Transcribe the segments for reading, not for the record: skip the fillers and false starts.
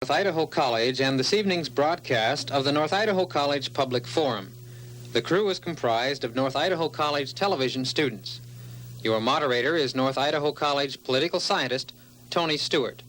North Idaho College and this evening's broadcast of the North Idaho College Public Forum. The crew is comprised of North Idaho College television students. Your moderator is North Idaho College political scientist Tony Stewart.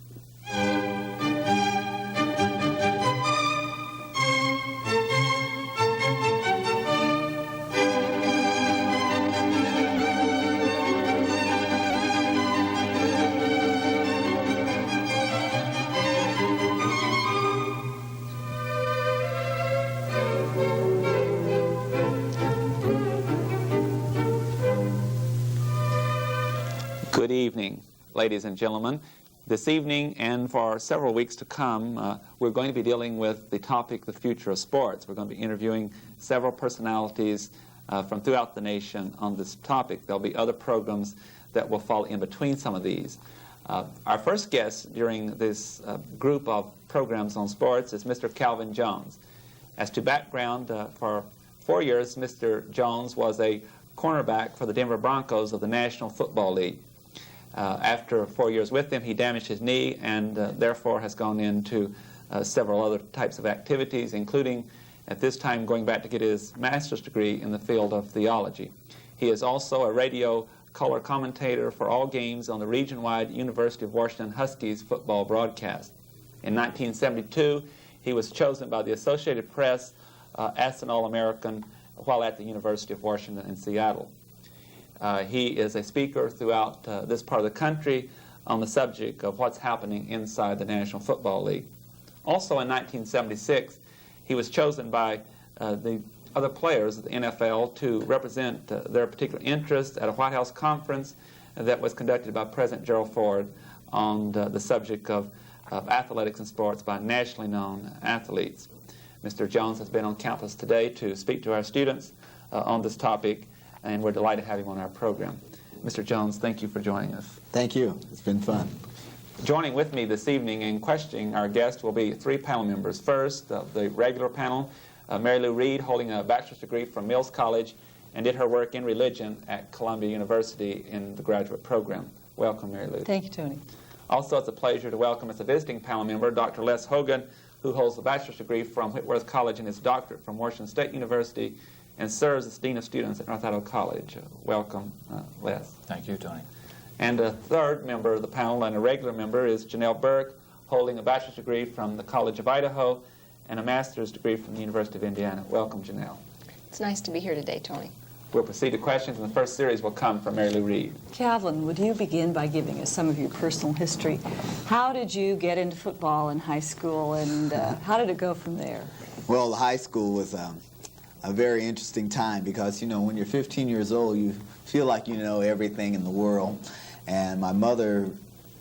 Good evening, ladies and gentlemen. This evening and for several weeks to come, we're going to be dealing with the topic, the future of sports. We're going to be interviewing several personalities from throughout the nation on this topic. There'll be other programs that will fall in between some of these. Our first guest during this group of programs on sports is Mr. Calvin Jones. As to background, for 4 years, Mr. Jones was a cornerback for the Denver Broncos of the National Football League. After 4 years with them, he damaged his knee and therefore has gone into several other types of activities, including at this time going back to get his master's degree in the field of theology. He is also a radio color commentator for all games on the region-wide University of Washington Huskies football broadcast. In 1972, he was chosen by the Associated Press as an All-American while at the University of Washington in Seattle. He is a speaker throughout this part of the country on the subject of what's happening inside the National Football League. Also in 1976, he was chosen by the other players of the NFL to represent their particular interests at a White House conference that was conducted by President Gerald Ford on the subject of athletics and sports by nationally known athletes. Mr. Jones has been on campus today to speak to our students on this topic, and we're delighted to have him on our program. Mr. Jones, thank you for joining us. Thank you. It's been fun. Joining with me this evening and questioning our guest will be three panel members. First, the regular panel, Mary Lou Reed, holding a bachelor's degree from Mills College and did her work in religion at Columbia University in the graduate program. Welcome, Mary Lou. Thank you, Tony. Also, it's a pleasure to welcome as a visiting panel member Dr. Les Hogan, who holds a bachelor's degree from Whitworth College and his doctorate from Washington State University and serves as Dean of Students at North Idaho College. Welcome, Les. Thank you, Tony. And a third member of the panel and a regular member is Janelle Burke, holding a bachelor's degree from the College of Idaho and a master's degree from the University of Indiana. Welcome, Janelle. It's nice to be here today, Tony. We'll proceed to questions, and the first series will come from Mary Lou Reed. Calvin, would you begin by giving us some of your personal history? How did you get into football in high school, and how did it go from there? Well, high school was a very interesting time because, you know, when you're 15 years old, you feel like you know everything in the world. And my mother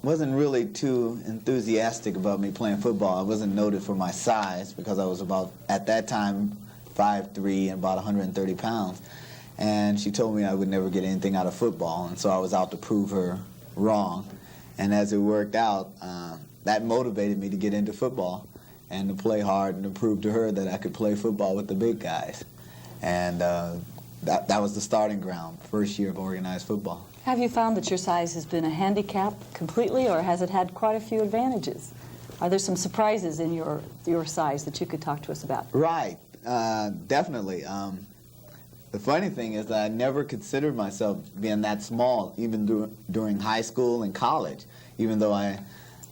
wasn't really too enthusiastic about me playing football. I wasn't noted for my size because I was about, at that time, 5'3" and about 130 pounds. And she told me I would never get anything out of football, and so I was out to prove her wrong. And as it worked out, that motivated me to get into football and to play hard and to prove to her that I could play football with the big guys. And that was the starting ground, first year of organized football. Have you found that your size has been a handicap completely, or has it had quite a few advantages? Are there some surprises in your size that you could talk to us about? Right, definitely. The funny thing is that I never considered myself being that small, even during high school and college, even though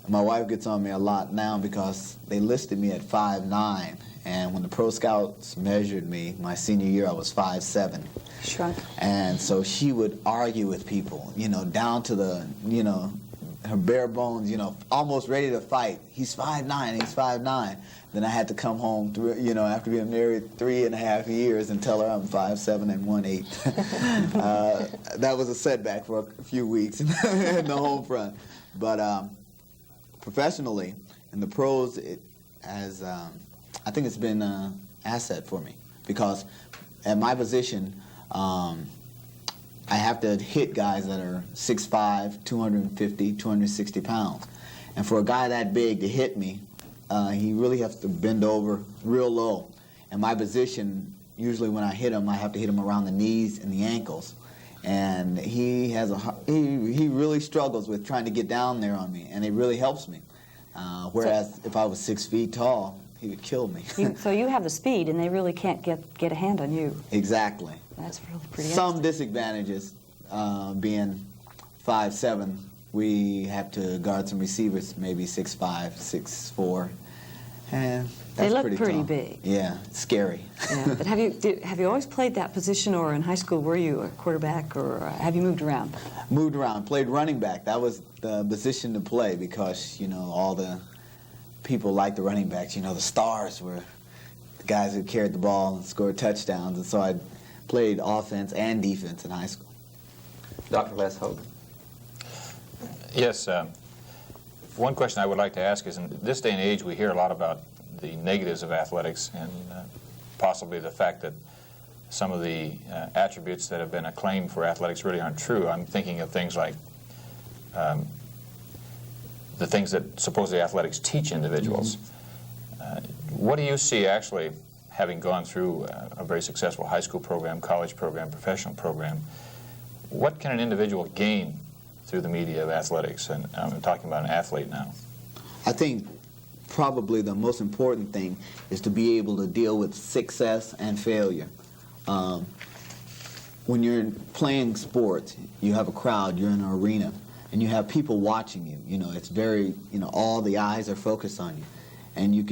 my wife gets on me a lot now because they listed me at 5'9", and when the Pro Scouts measured me my senior year, I was 5'7". Shrunk. And so she would argue with people, you know, down to the, you know, her bare bones, you know, almost ready to fight. He's 5'9", he's 5'9". Then I had to come home, you know, after being married 3.5 years and tell her I'm 5'7" and 1/8. That was a setback for a few weeks in the home front. But professionally, in the pros, it has, I think it's been an asset for me because at my position, I have to hit guys that are 6'5", 250, 260 pounds. And for a guy that big to hit me, he really has to bend over real low. And my position, usually when I hit him, I have to hit him around the knees and the ankles. And he really struggles with trying to get down there on me, and it really helps me. Whereas if I was 6 feet tall, he would kill me. So you have the speed, and they really can't get a hand on you. Exactly. That's really pretty Some interesting. disadvantages, being 5'7", we have to guard some receivers, maybe 6'5", 6'4", and They that's look pretty pretty tall. big. Yeah, it's scary. Yeah. But have you always played that position, or in high school were you a quarterback, or have you moved around? Moved around, played running back. That was the position to play because, you know, all the people liked the running backs. You know, the stars were the guys who carried the ball and scored touchdowns, and so I played offense and defense in high school. Dr. Les Hogan. Yes, one question I would like to ask is, in this day and age, we hear a lot about the negatives of athletics and possibly the fact that some of the attributes that have been acclaimed for athletics really aren't true. I'm thinking of things like the things that supposedly athletics teach individuals. What do you see actually, having gone through a very successful high school program, college program, professional program, what can an individual gain through the media of athletics? And I'm talking about an athlete now. I think probably the most important thing is to be able to deal with success and failure. When you're playing sports, you have a crowd, you're in an arena, and you have people watching you. You know, it's very, you know, all the eyes are focused on you. And you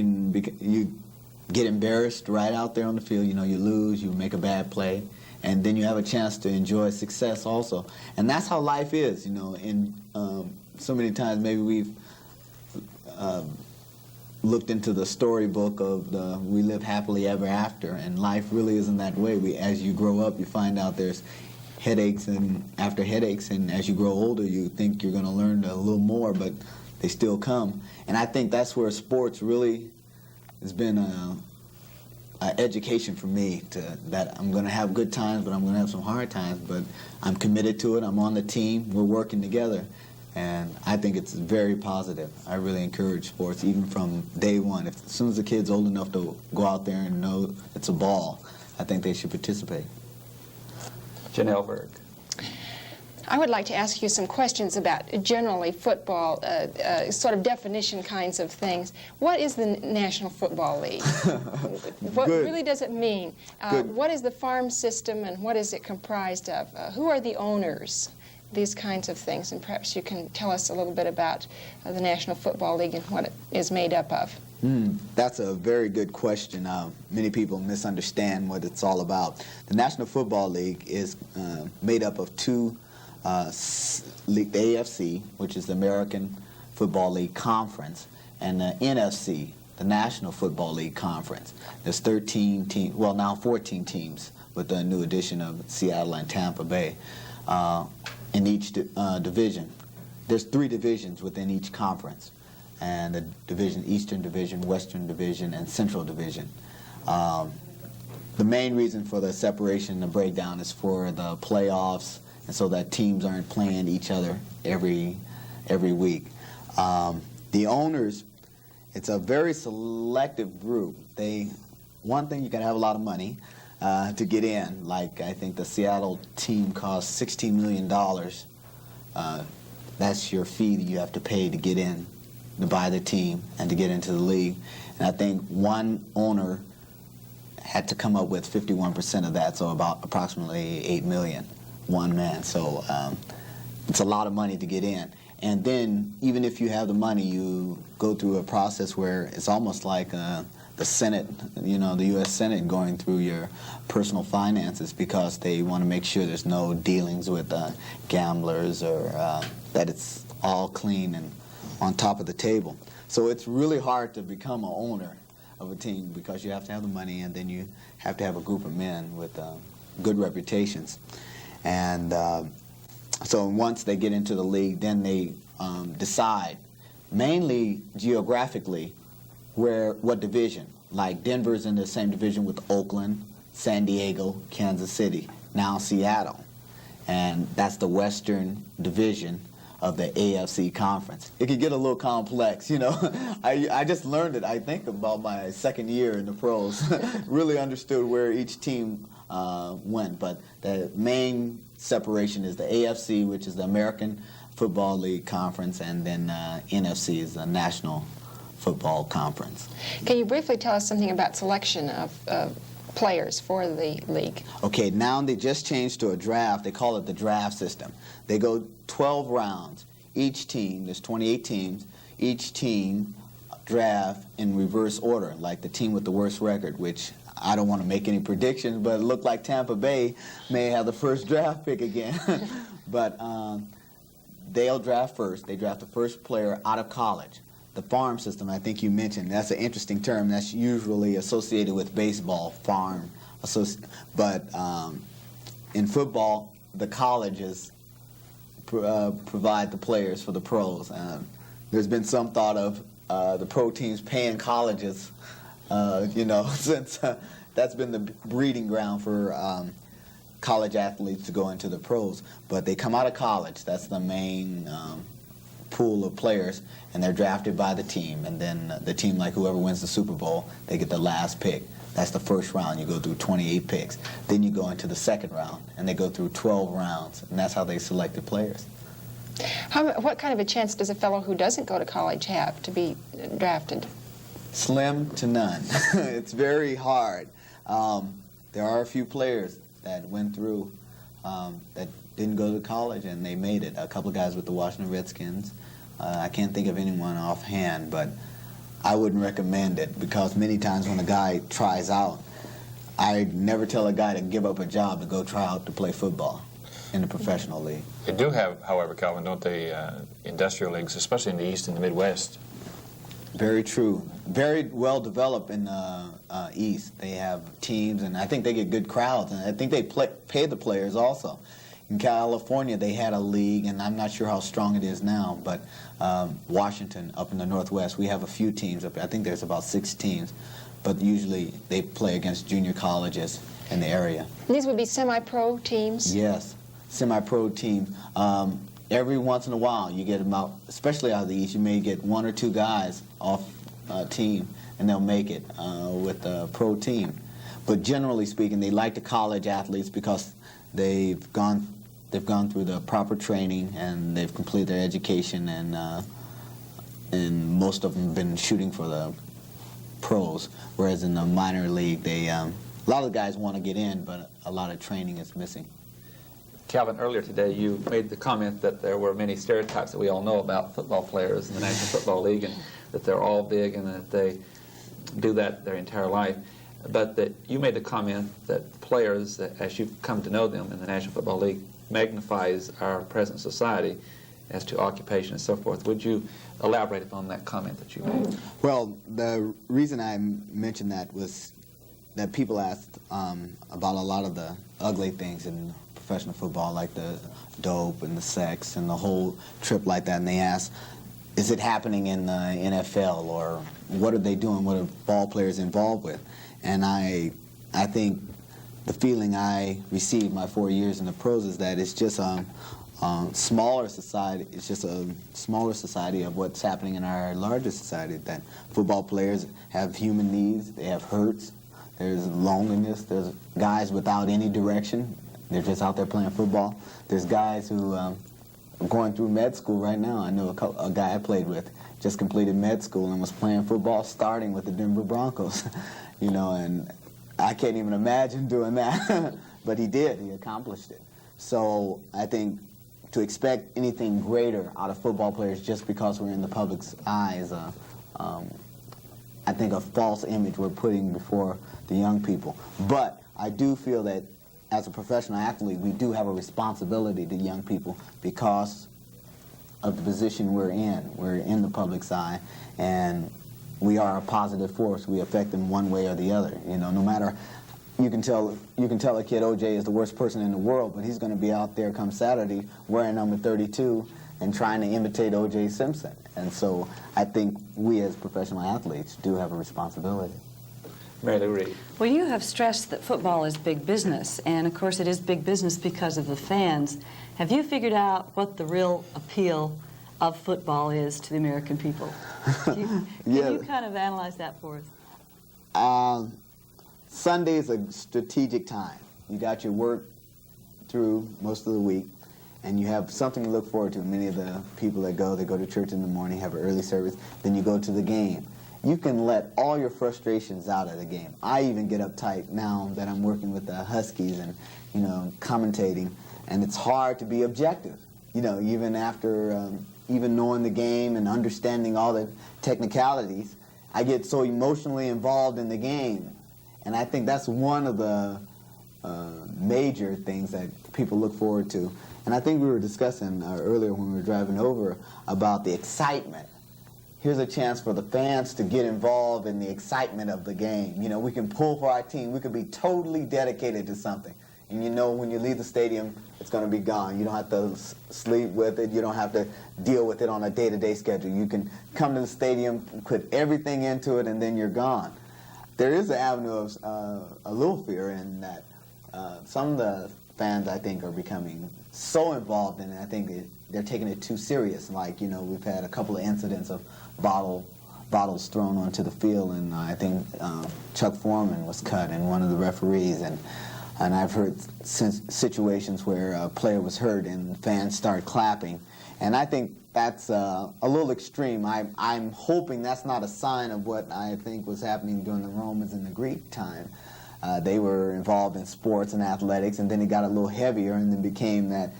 get embarrassed right out there on the field. You know, you lose, you make a bad play, and then you have a chance to enjoy success also. And that's how life is, you know. And so many times maybe we've looked into the storybook of the we live happily ever after, and life really isn't that way. As you grow up, you find out there's headaches and after headaches, and as you grow older, you think you're going to learn a little more, but they still come. And I think that's where sports really has been an education for me, that I'm going to have good times, but I'm going to have some hard times, but I'm committed to it. I'm on the team. We're working together. And I think it's very positive. I really encourage sports, even from day one. As soon as the kid's old enough to go out there and know it's a ball, I think they should participate. Janelle Berg. I would like to ask you some questions about generally football, sort of definition kinds of things. What is the National Football League? What Good. really does it mean? Good. What is the farm system, and what is it comprised of? Who are the owners? These kinds of things, and perhaps you can tell us a little bit about the National Football League and what it is made up of. That's a very good question. Many people misunderstand what it's all about. The National Football League is made up of two league, the AFC, which is the American Football League Conference, and the NFC, the National Football League Conference. There's 13 teams, well now 14 teams with the new addition of Seattle and Tampa Bay. In each division. There's 3 divisions within each conference, and the division, Eastern Division, Western Division, and Central Division. The main reason for the separation and the breakdown is for the playoffs, and so that teams aren't playing each other every week. The owners, it's a very selective group. One thing, you can have a lot of money to get in. Like, I think the Seattle team costs $16 million. That's your fee that you have to pay to get in, to buy the team and to get into the league. And I think one owner had to come up with 51% of that, so about approximately $8 million, one man. So it's a lot of money to get in. And then even if you have the money, you go through a process where it's almost like the Senate, you know, the U.S. Senate going through your personal finances, because they want to make sure there's no dealings with gamblers, or that it's all clean and on top of the table. So it's really hard to become an owner of a team, because you have to have the money, and then you have to have a group of men with good reputations. And so once they get into the league, then they decide, mainly geographically, what division. Like Denver's in the same division with Oakland, San Diego, Kansas City, now Seattle. And that's the Western Division of the AFC Conference. It could get a little complex, you know. I just learned it, I think, about my second year in the pros. Really understood where each team went. But the main separation is the AFC, which is the American Football League Conference, and then NFC is the National Football Conference. Can you briefly tell us something about selection of players for the league? Okay, now they just changed to a draft. They call it the draft system. They go 12 rounds. Each team, there's 28 teams, each team draft in reverse order, like the team with the worst record, which I don't want to make any predictions, but it looked like Tampa Bay may have the first draft pick again. But they'll draft first. They draft the first player out of college. The farm system, I think you mentioned, that's an interesting term. That's usually associated with baseball, farm. But in football, the colleges provide the players for the pros. There's been some thought of the pro teams paying colleges, since that's been the breeding ground for college athletes to go into the pros. But they come out of college. That's the main pool of players, and they're drafted by the team. And then the team, like whoever wins the Super Bowl, they get the last pick. That's the first round. You go through 28 picks. Then you go into the second round, and they go through 12 rounds, and that's how they select the players. What kind of a chance does a fellow who doesn't go to college have to be drafted? Slim to none. It's very hard. There are a few players that went through that didn't go to college, and they made it. A couple of guys with the Washington Redskins. I can't think of anyone offhand, but I wouldn't recommend it, because many times when a guy tries out, I never tell a guy to give up a job to go try out to play football in the professional league. They do have, however, Calvin, don't they, industrial leagues, especially in the East and the Midwest? Very true. Very well developed in the East. They have teams, and I think they get good crowds, and I think they pay the players also. In California, they had a league, and I'm not sure how strong it is now, but Washington, up in the Northwest, we have a few teams up there. I think there's about 6 teams, but usually they play against junior colleges in the area. And these would be semi-pro teams? Yes, semi-pro teams. Every once in a while, you get about, especially out of the East, you may get 1 or 2 guys off a team, and they'll make it with a pro team. But generally speaking, they like the college athletes because they've gone through the proper training, and they've completed their education, and most of them have been shooting for the pros. Whereas in the minor league, a lot of the guys want to get in, but a lot of training is missing. Calvin, earlier today you made the comment that there were many stereotypes that we all know about football players in the National Football League, and that they're all big and that they do that their entire life. But that you made the comment that the players, as you've come to know them in the National Football League, magnifies our present society as to occupation and so forth. Would you elaborate upon that comment that you made? Well, the reason I mentioned that was that people asked about a lot of the ugly things in professional football, like the dope and the sex and the whole trip like that, and they asked, is it happening in the NFL, or what are they doing, what are ball players involved with? And I think the feeling I received my 4 years in the pros is that it's just a smaller society. It's just a smaller society of what's happening in our larger society, that football players have human needs, they have hurts, there's loneliness, there's guys without any direction. They're just out there playing football. There's guys who are going through med school right now. I know a guy I played with just completed med school and was playing football, starting with the Denver Broncos. And I can't even imagine doing that. But he did. He accomplished it. So I think to expect anything greater out of football players just because we're in the public's eyes, I think a false image we're putting before the young people. But I do feel that as a professional athlete, we do have a responsibility to young people because of the position we're in. We're in the public's eye, and we are a positive force. We affect them one way or the other. No matter, you can tell a kid OJ is the worst person in the world, but he's going to be out there come Saturday wearing number 32 and trying to imitate O.J. Simpson. And so I think we as professional athletes do have a responsibility. Mary Lou Reed. Well, you have stressed that football is big business, and of course it is big business because of the fans. Have you figured out what the real appeal of football is to the American people? Can you kind of analyze that for us? Sunday is a strategic time. You got your work through most of the week, and you have something to look forward to. Many of the people that go, they go to church in the morning, have an early service, then you go to the game. You can let all your frustrations out at the game. I even get uptight now that I'm working with the Huskies and, you know, commentating, and it's hard to be objective. You know, even after, even knowing the game and understanding all the technicalities, I get so emotionally involved in the game. And I think that's one of the major things that people look forward to. And I think we were discussing earlier when we were driving over about the excitement. Here's a chance for the fans to get involved in the excitement of the game. You know, we can pull for our team. We can be totally dedicated to something. And you know when you leave the stadium, it's going to be gone. You don't have to sleep with it. You don't have to deal with it on a day-to-day schedule. You can come to the stadium, put everything into it, and then you're gone. There is an avenue of a little fear in that some of the fans, I think, are becoming so involved in it. I think they're taking it too serious. Like, you know, we've had a couple of incidents of bottles thrown onto the field, and I think Chuck Foreman was cut, and one of the referees, and I've heard situations where a player was hurt and fans start clapping, and I think that's a little extreme. I'm hoping that's not a sign of what I think was happening during the Romans and the Greek time. They were involved in sports and athletics, and then it got a little heavier, and then became that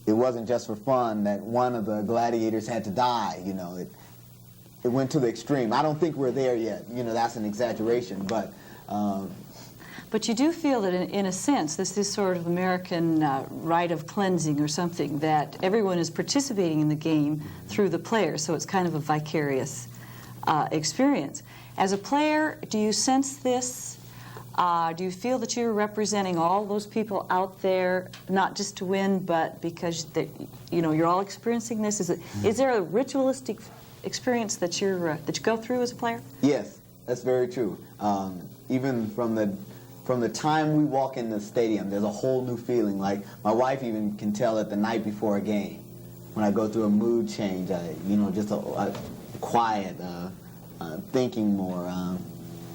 it wasn't just for fun, that one of the gladiators had to die. You know, it went to the extreme. I don't think we're there yet. You know, that's an exaggeration, but... But you do feel that, in a sense, this sort of American rite of cleansing or something, that everyone is participating in the game through the players, so it's kind of a vicarious experience. As a player, do you sense this? Do you feel that you're representing all those people out there, not just to win, but because you know, you're all experiencing this? Is there a ritualistic experience that you go through as a player? Yes, that's very true. Even from the time we walk in the stadium, there's a whole new feeling. Like, my wife even can tell it the night before a game. When I go through a mood change, you know, just a quiet, thinking more,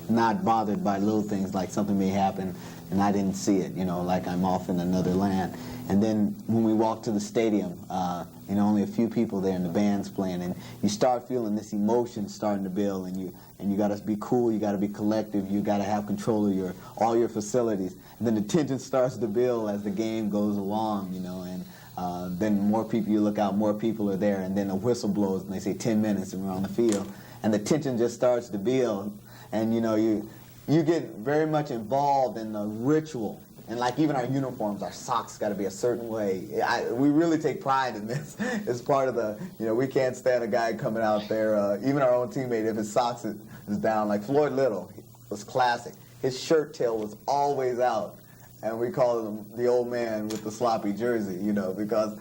not bothered by little things like something may happen and I didn't see it, you know, like I'm off in another land. And then when we walk to the stadium, you know, only a few people there and the band's playing, and you start feeling this emotion starting to build, and you got to be cool, you got to be collective, you got to have control of all your facilities. And then the tension starts to build as the game goes along, you know, and then more people, you look out, more people are there, and then a whistle blows and they say 10 minutes and we're on the field, and the tension just starts to build, and you know, you get very much involved in the ritual. And like even our uniforms, our socks got to be a certain way. We really take pride in this. It's part of the, you know, we can't stand a guy coming out there, even our own teammate, if his socks is down. Like Floyd Little was classic. His shirt tail was always out. And we called him the old man with the sloppy jersey, you know, because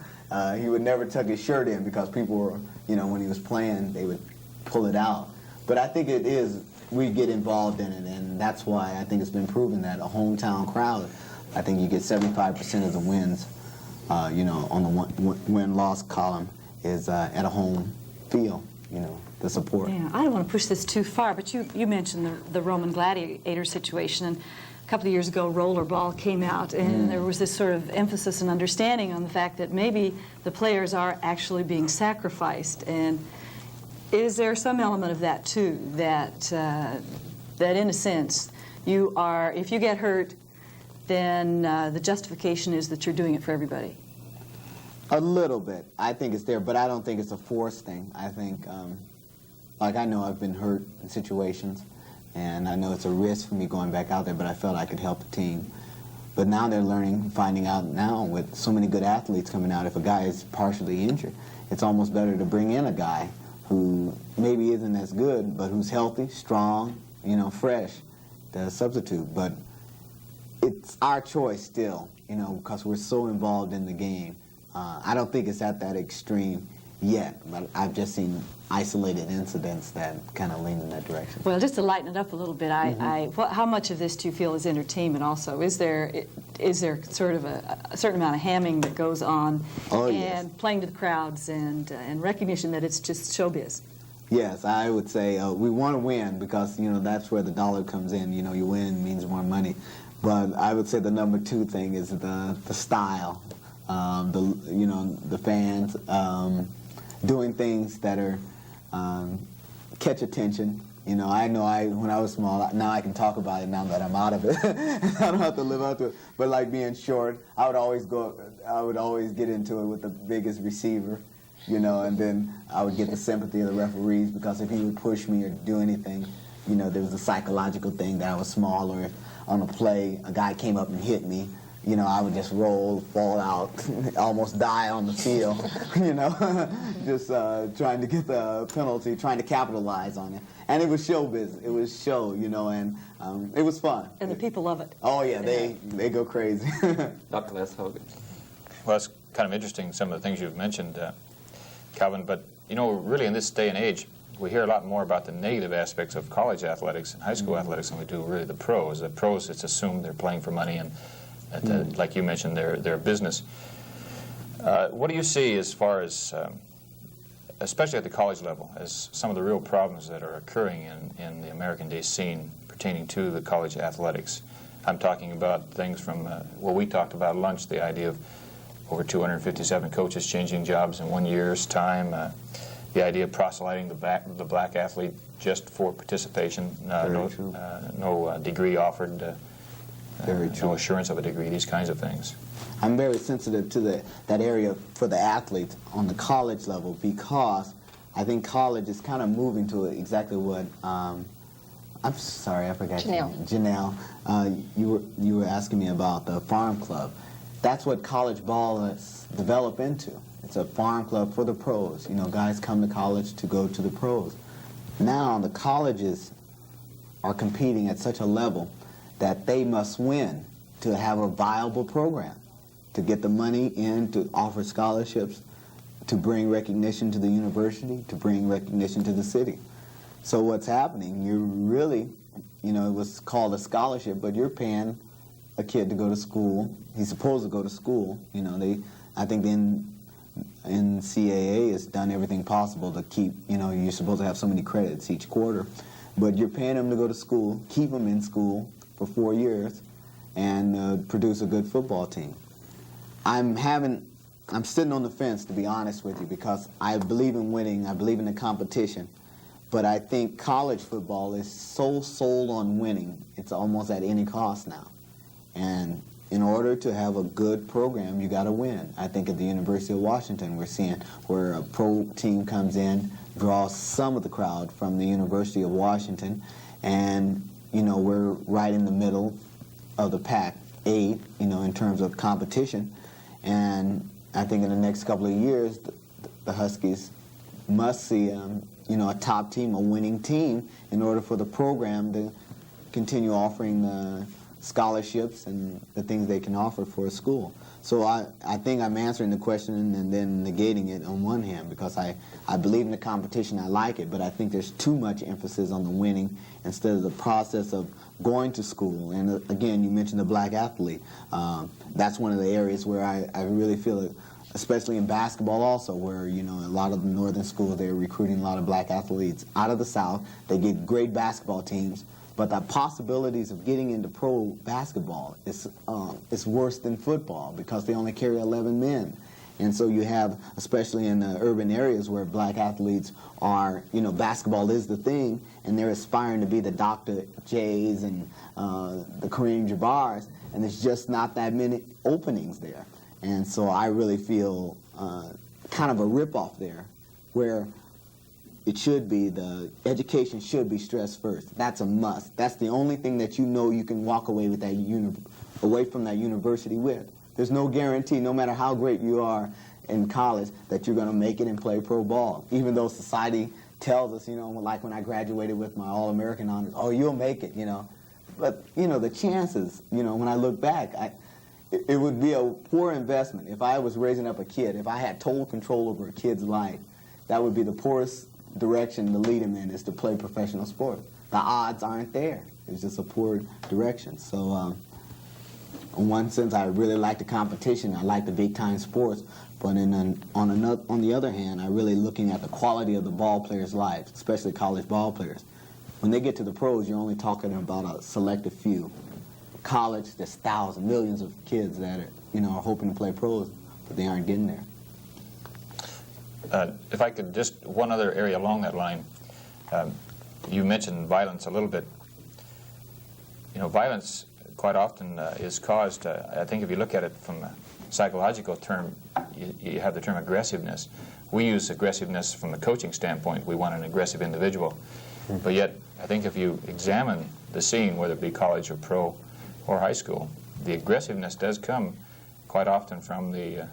he would never tuck his shirt in because people were, you know, when he was playing, they would pull it out. But I think it is, we get involved in it, and that's why I think it's been proven that a hometown crowd, I think you get 75% of the wins, you know, on the win-loss column is at a home field, you know, the support. Yeah, I don't want to push this too far, but you mentioned the Roman gladiator situation, and a couple of years ago, Rollerball came out, and there was this sort of emphasis and understanding on the fact that maybe the players are actually being sacrificed. And is there some element of that too, that in a sense, you are, if you get hurt, then the justification is that you're doing it for everybody? A little bit. I think it's there, but I don't think it's a forced thing. I think, like I know I've been hurt in situations, and I know it's a risk for me going back out there, but I felt I could help the team. But now they're learning, finding out now with so many good athletes coming out, if a guy is partially injured, it's almost better to bring in a guy who maybe isn't as good, but who's healthy, strong, you know, fresh, to substitute. But it's our choice still, you know, because we're so involved in the game. I don't think it's at that extreme yet, but I've just seen isolated incidents that kind of lean in that direction. Well, just to lighten it up a little bit, how much of this do you feel is entertainment also? Is there sort of a certain amount of hamming that goes on, and playing to the crowds and recognition that it's just showbiz? Yes, I would say we want to win because, you know, that's where the dollar comes in. You know, you win means more money. But I would say the number two thing is the style. the fans, doing things that are catch attention. When I was small, now I can talk about it now that I'm out of it. I don't have to live up to it. But like being short, I would always get into it with the biggest receiver, and then I would get the sympathy of the referees, because if he would push me or do anything, there was a psychological thing that I was small, or if on a play a guy came up and hit me, I would just roll, fall out, almost die on the field, just trying to get the penalty, trying to capitalize on it. And it was show business. It was show, and it was fun. And the people love it. Oh, yeah, they go crazy. Dr. Les Hogan. Well, it's kind of interesting, some of the things you've mentioned, Calvin, but, really in this day and age, we hear a lot more about the negative aspects of college athletics and high school athletics than we do really the pros. The pros, it's assumed they're playing for money, and like you mentioned, they're a business. What do you see as far as, especially at the college level, as some of the real problems that are occurring in the American day scene pertaining to the college athletics? I'm talking about things from what we talked about at lunch, the idea of over 257 coaches changing jobs in 1 year's time, the idea of proselyting the black athlete just for participation, no degree offered, no assurance of a degree, these kinds of things. I'm very sensitive to that area for the athletes on the college level, because I think college is kind of moving to exactly what I'm sorry, I forgot your name. Janelle, you were asking me about the farm club. That's what college ball has developed into. It's a farm club for the pros. Guys come to college to go to the pros. Now the colleges are competing at such a level that they must win to have a viable program, to get the money in, to offer scholarships, to bring recognition to the university, to bring recognition to the city. So what's happening, you're really, it was called a scholarship, but you're paying a kid to go to school. He's supposed to go to school. I think the NCAA has done everything possible to keep, you're supposed to have so many credits each quarter, but you're paying him to go to school, keep him in school for 4 years, and produce a good football team. I'm sitting on the fence, to be honest with you, because I believe in winning, I believe in the competition, but I think college football is so sold on winning, it's almost at any cost now. And in order to have a good program, you got to win. I think at the University of Washington, we're seeing where a pro team comes in, draws some of the crowd from the University of Washington, and we're right in the middle of the Pac-8, in terms of competition. And I think in the next couple of years, the Huskies must see, a top team, a winning team, in order for the program to continue offering scholarships and the things they can offer for a school. So I think I'm answering the question and then negating it on one hand, because I believe in the competition, I like it, but I think there's too much emphasis on the winning instead of the process of going to school. And again, you mentioned the black athlete. That's one of the areas where I really feel it, especially in basketball also, where, a lot of the northern schools, they're recruiting a lot of black athletes out of the South. They get great basketball teams, but the possibilities of getting into pro basketball is worse than football, because they only carry 11 men. And so you have, especially in the urban areas where black athletes are, basketball is the thing, and they're aspiring to be the Dr. J's and the Kareem Jabbars, and there's just not that many openings there. And so I really feel kind of a ripoff there, where it should be, the education should be stressed first. That's a must. That's the only thing that you can walk away with away from that university with. There's no guarantee, no matter how great you are in college, that you're going to make it and play pro ball. Even though society tells us, like when I graduated with my All-American honors, oh, you'll make it, But, the chances, when I look back, it would be a poor investment. If I was raising up a kid, if I had total control over a kid's life, that would be the poorest direction to lead him in, is to play professional sports. The odds aren't there. It's just a poor direction. So in one sense, I really like the competition. I like the big-time sports. But on the other hand, I'm really looking at the quality of the ball players' lives, especially college ball players. When they get to the pros, you're only talking about a selective few. College, there's thousands, millions of kids that are hoping to play pros. but they aren't getting there. If I could, just one other area along that line. You mentioned violence a little bit. You know, violence quite often is caused, I think if you look at it from a psychological term, you have the term aggressiveness. We use aggressiveness from the coaching standpoint. We want an aggressive individual. But yet, I think if you examine the scene, whether it be college or pro or high school, the aggressiveness does come quite often from the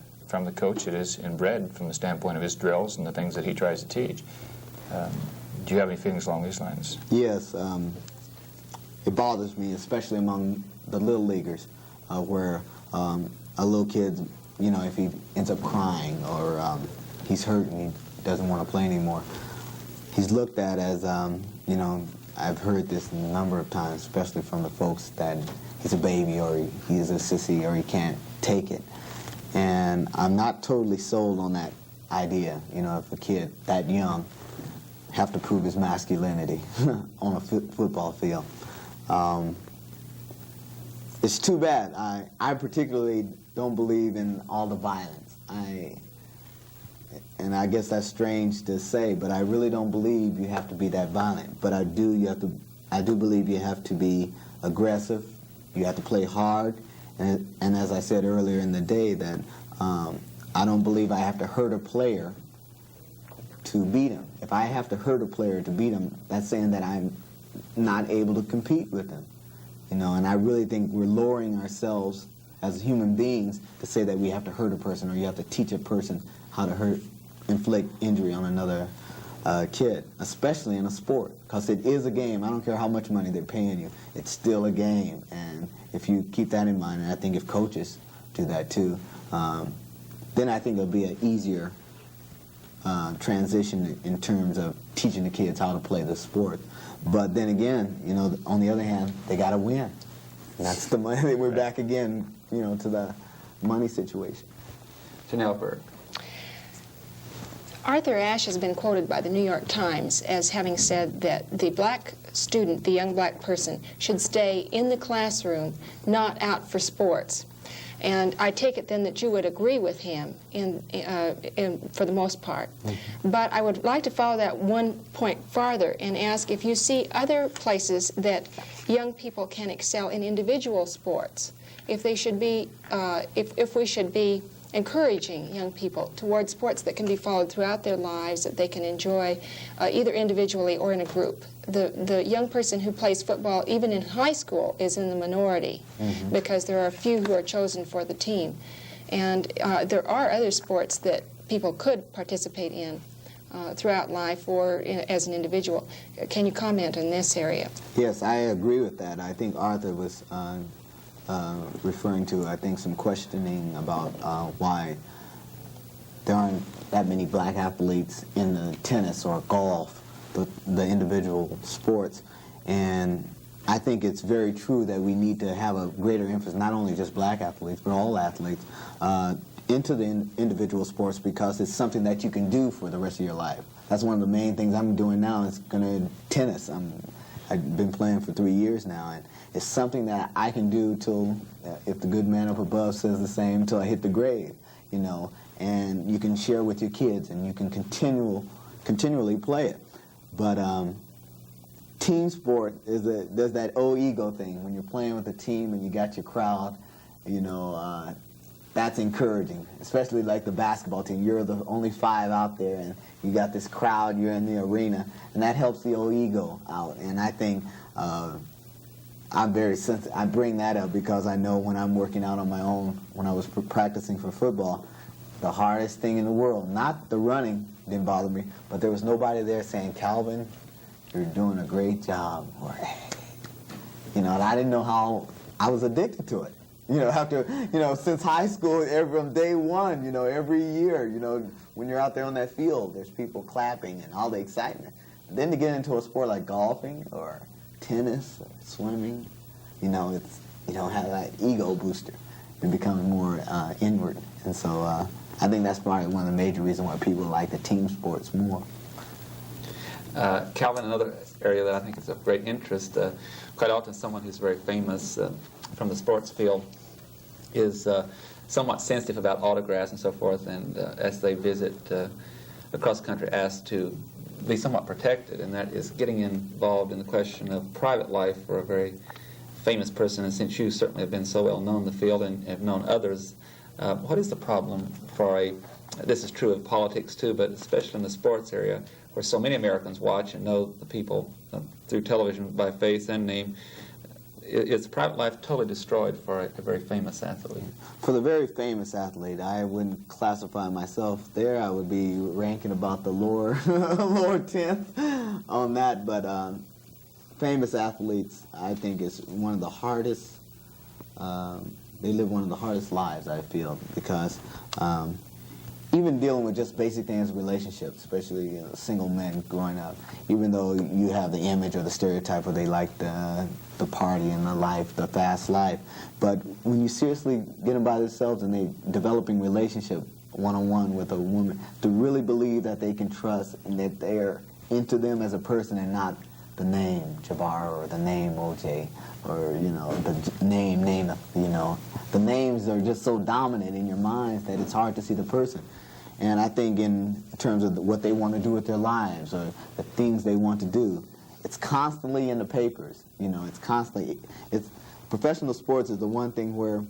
coach. It is inbred from the standpoint of his drills and the things that he tries to teach. Do you have any feelings along these lines? Yes, it bothers me, especially among the little leaguers, where a little kid, you know, if he ends up crying or he's hurt and he doesn't want to play anymore, he's looked at as, you know, I've heard this a number of times, especially from the folks, that he's a baby or he's a sissy or he can't take it. And I'm not totally sold on that idea, you know, if a kid that young have to prove his masculinity on a football field. It's too bad. I particularly don't believe in all the violence. And I guess that's strange to say, but I really don't believe you have to be that violent. But I do believe you have to be aggressive. You have to play hard. And as I said earlier in the day, that I don't believe I have to hurt a player to beat him. If I have to hurt a player to beat him, that's saying that I'm not able to compete with him. You know, and I really think we're lowering ourselves as human beings to say that we have to hurt a person or you have to teach a person how to inflict injury on another kid, especially in a sport, because it is a game. I don't care how much money they're paying you. It's still a game, and if you keep that in mind, and I think if coaches do that too, then I think it'll be an easier transition in terms of teaching the kids how to play the sport. But then again, you know, on the other hand, they got to win. And that's the money. We're back again, you know, to the money situation. Janelle Berg. Arthur Ashe has been quoted by the New York Times as having said that the black student, the young black person, should stay in the classroom, not out for sports. And I take it then that you would agree with him for the most part. Mm-hmm. But I would like to follow that one point farther and ask if you see other places that young people can excel in individual sports. If they should be, if we should be encouraging young people towards sports that can be followed throughout their lives, that they can enjoy either individually or in a group. The young person who plays football, even in high school, is in the minority because there are a few who are chosen for the team. And there are other sports that people could participate in throughout life or as an individual. Can you comment on this area? Yes, I agree with that. I think Arthur was referring to, I think, some questioning about why there aren't that many black athletes in the tennis or golf, the individual sports. And I think it's very true that we need to have a greater emphasis, not only just black athletes, but all athletes, into the individual sports, because it's something that you can do for the rest of your life. That's one of the main things I'm doing now is tennis. I've been playing for 3 years now, and it's something that I can do till, if the good man up above says the same, till I hit the grave, you know. And you can share with your kids, and you can continually play it. But team sport does that old ego thing. When you're playing with a team and you got your crowd, you know, that's encouraging, especially like the basketball team. You're the only 5 out there, and you got this crowd, you're in the arena, and that helps the old ego out. And I think I'm very sensitive. I bring that up because I know when I'm working out on my own, when I was practicing for football, the hardest thing in the world, not the running didn't bother me, but there was nobody there saying, "Calvin, you're doing a great job," or, "Hey," you know, and I didn't know how I was addicted to it. You know, after, you know, since high school, from day one, you know, every year, you know, when you're out there on that field, there's people clapping and all the excitement. And then to get into a sport like golfing or tennis or swimming, you know, you don't have that ego booster. It becomes more inward. And so I think that's probably one of the major reasons why people like the team sports more. Calvin, another area that I think is of great interest, quite often someone who's very famous from the sports field is somewhat sensitive about autographs and so forth, and as they visit across the country, asked to be somewhat protected, and that is getting involved in the question of private life for a very famous person. And since you certainly have been so well known in the field and have known others, what is the problem for this is true of politics too, but especially in the sports area, where so many Americans watch and know the people through television by face and name, is private life totally destroyed for a very famous athlete? For the very famous athlete, I wouldn't classify myself there. I would be ranking about the lower 10th on that. But famous athletes, I think, is one of the hardest. They live one of the hardest lives, I feel, because even dealing with just basic things, relationships, especially single men growing up, even though you have the image or the stereotype where they like the party and the life, the fast life, but when you seriously get them by themselves and they developing relationship one-on-one with a woman, to really believe that they can trust and that they're into them as a person and not the name Jabbar or the name OJ or the name the names are just so dominant in your minds that it's hard to see the person. And I think in terms of what they want to do with their lives or the things they want to do, it's constantly in the papers. Professional sports is the one thing where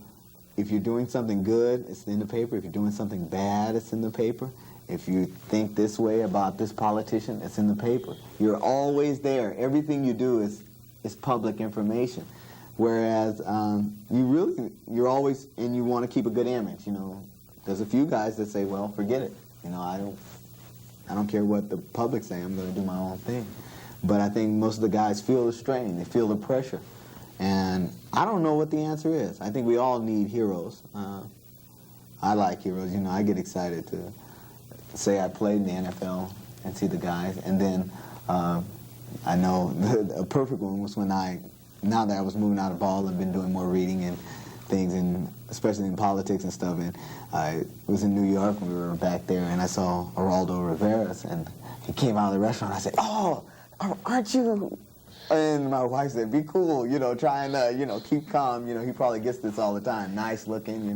if you're doing something good, it's in the paper. If you're doing something bad, it's in the paper. If you think this way about this politician, it's in the paper. You're always there. Everything you do is public information. Whereas you're always, and you want to keep a good image, There's a few guys that say, well, forget it. I don't care what the public say. I'm going to do my own thing. But I think most of the guys feel the strain. They feel the pressure. And I don't know what the answer is. I think we all need heroes. I like heroes. I get excited to say I played in the NFL and see the guys. And then I know a perfect one was when now that I was moving out of ball and been doing more reading and things, especially in politics and stuff, and I was in New York when we were back there, and I saw Geraldo Rivera, and he came out of the restaurant. I said, "Oh, aren't you?" And my wife said, "Be cool, trying to, keep calm. He probably gets this all the time. Nice looking,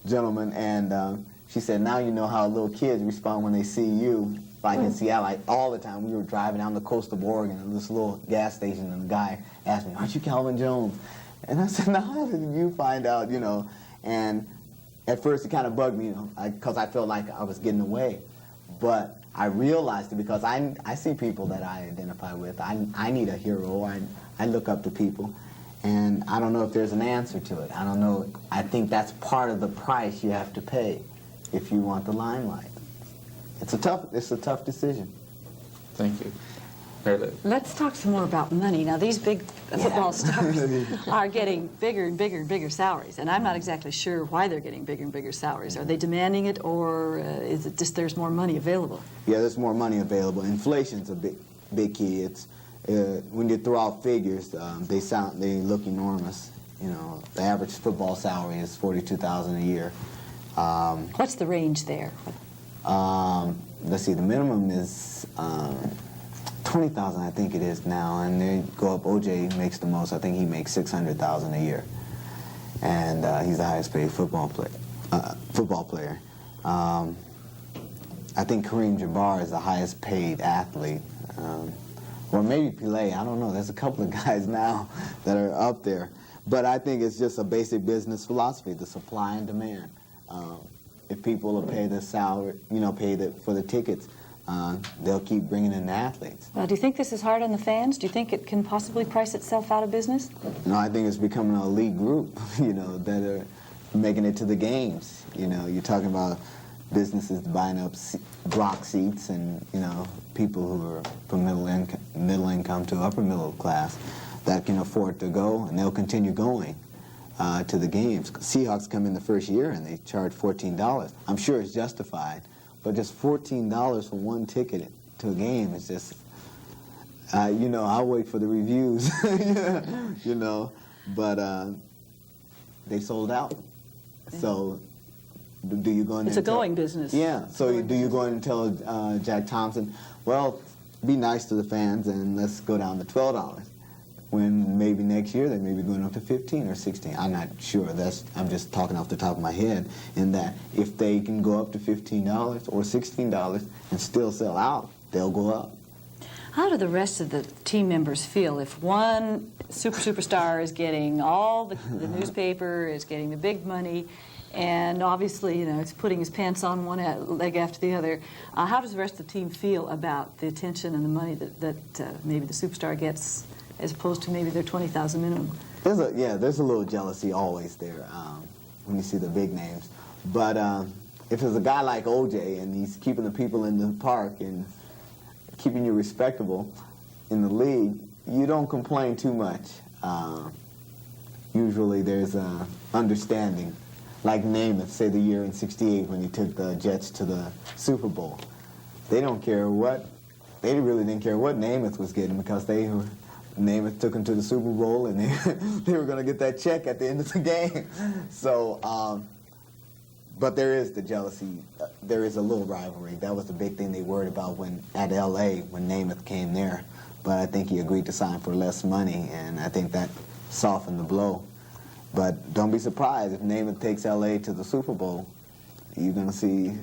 gentleman." And she said, "Now you know how little kids respond when they see you." Like in Seattle, all the time. We were driving down the coast of Oregon at this little gas station, and the guy asked me, "Aren't you Calvin Jones?" And I said, "No, how did you find out?" And at first it kind of bugged me, because I felt like I was getting away. But I realized it because I see people that I identify with. I need a hero. I look up to people. And I don't know if there's an answer to it. I don't know. I think that's part of the price you have to pay if you want the limelight. It's a tough decision. Thank you. Mary Lou. Let's talk some more about money. Now, these big football stars are getting bigger and bigger and bigger salaries, and I'm not exactly sure why they're getting bigger and bigger salaries. Are they demanding it, or is it just there's more money available? Yeah, there's more money available. Inflation's a big key. It's when you throw out figures, they look enormous. The average football salary is $42,000 a year. What's the range there? Let's see, the minimum is $20,000, I think it is now, and they go up. OJ makes the most. I think he makes $600,000 a year, and he's the highest paid football player. I think Kareem Jabbar is the highest paid athlete, or maybe Pelé. I don't know. There's a couple of guys now that are up there, but I think it's just a basic business philosophy: the supply and demand. If people will pay the salary, for the tickets, they'll keep bringing in the athletes. Well, do you think this is hard on the fans? Do you think it can possibly price itself out of business? No, I think it's becoming an elite group, that are making it to the games. You're talking about businesses buying up block seats and, people who are from middle income to upper middle class that can afford to go, and they'll continue going to the games. Seahawks come in the first year and they charge $14. I'm sure it's justified, but just $14 for one ticket to a game is just, I'll wait for the reviews, but they sold out. Yeah. So do you go in It's a going business. Yeah, so do you go in and tell Jack Thompson, well, be nice to the fans and let's go down to $12? when maybe next year they may be going up to 15 or 16. I'm not sure. I'm just talking off the top of my head. In that if they can go up to $15 or $16 and still sell out, they'll go up. How do the rest of the team members feel if one superstar is getting all the newspaper, is getting the big money, and obviously, it's putting his pants on one leg after the other? How does the rest of the team feel about the attention and the money that maybe the superstar gets, as opposed to maybe their $20,000 minimum? There's a little jealousy always there when you see the big names. But if there's a guy like OJ and he's keeping the people in the park and keeping you respectable in the league, you don't complain too much. Usually there's understanding. Like Namath, say the year in '68 when he took the Jets to the Super Bowl. They really didn't care what Namath was getting, because Namath took him to the Super Bowl, and they were going to get that check at the end of the game. So, but there is the jealousy. There is a little rivalry. That was the big thing they worried about at L.A. when Namath came there. But I think he agreed to sign for less money, and I think that softened the blow. But don't be surprised if Namath takes L.A. to the Super Bowl. You're going to see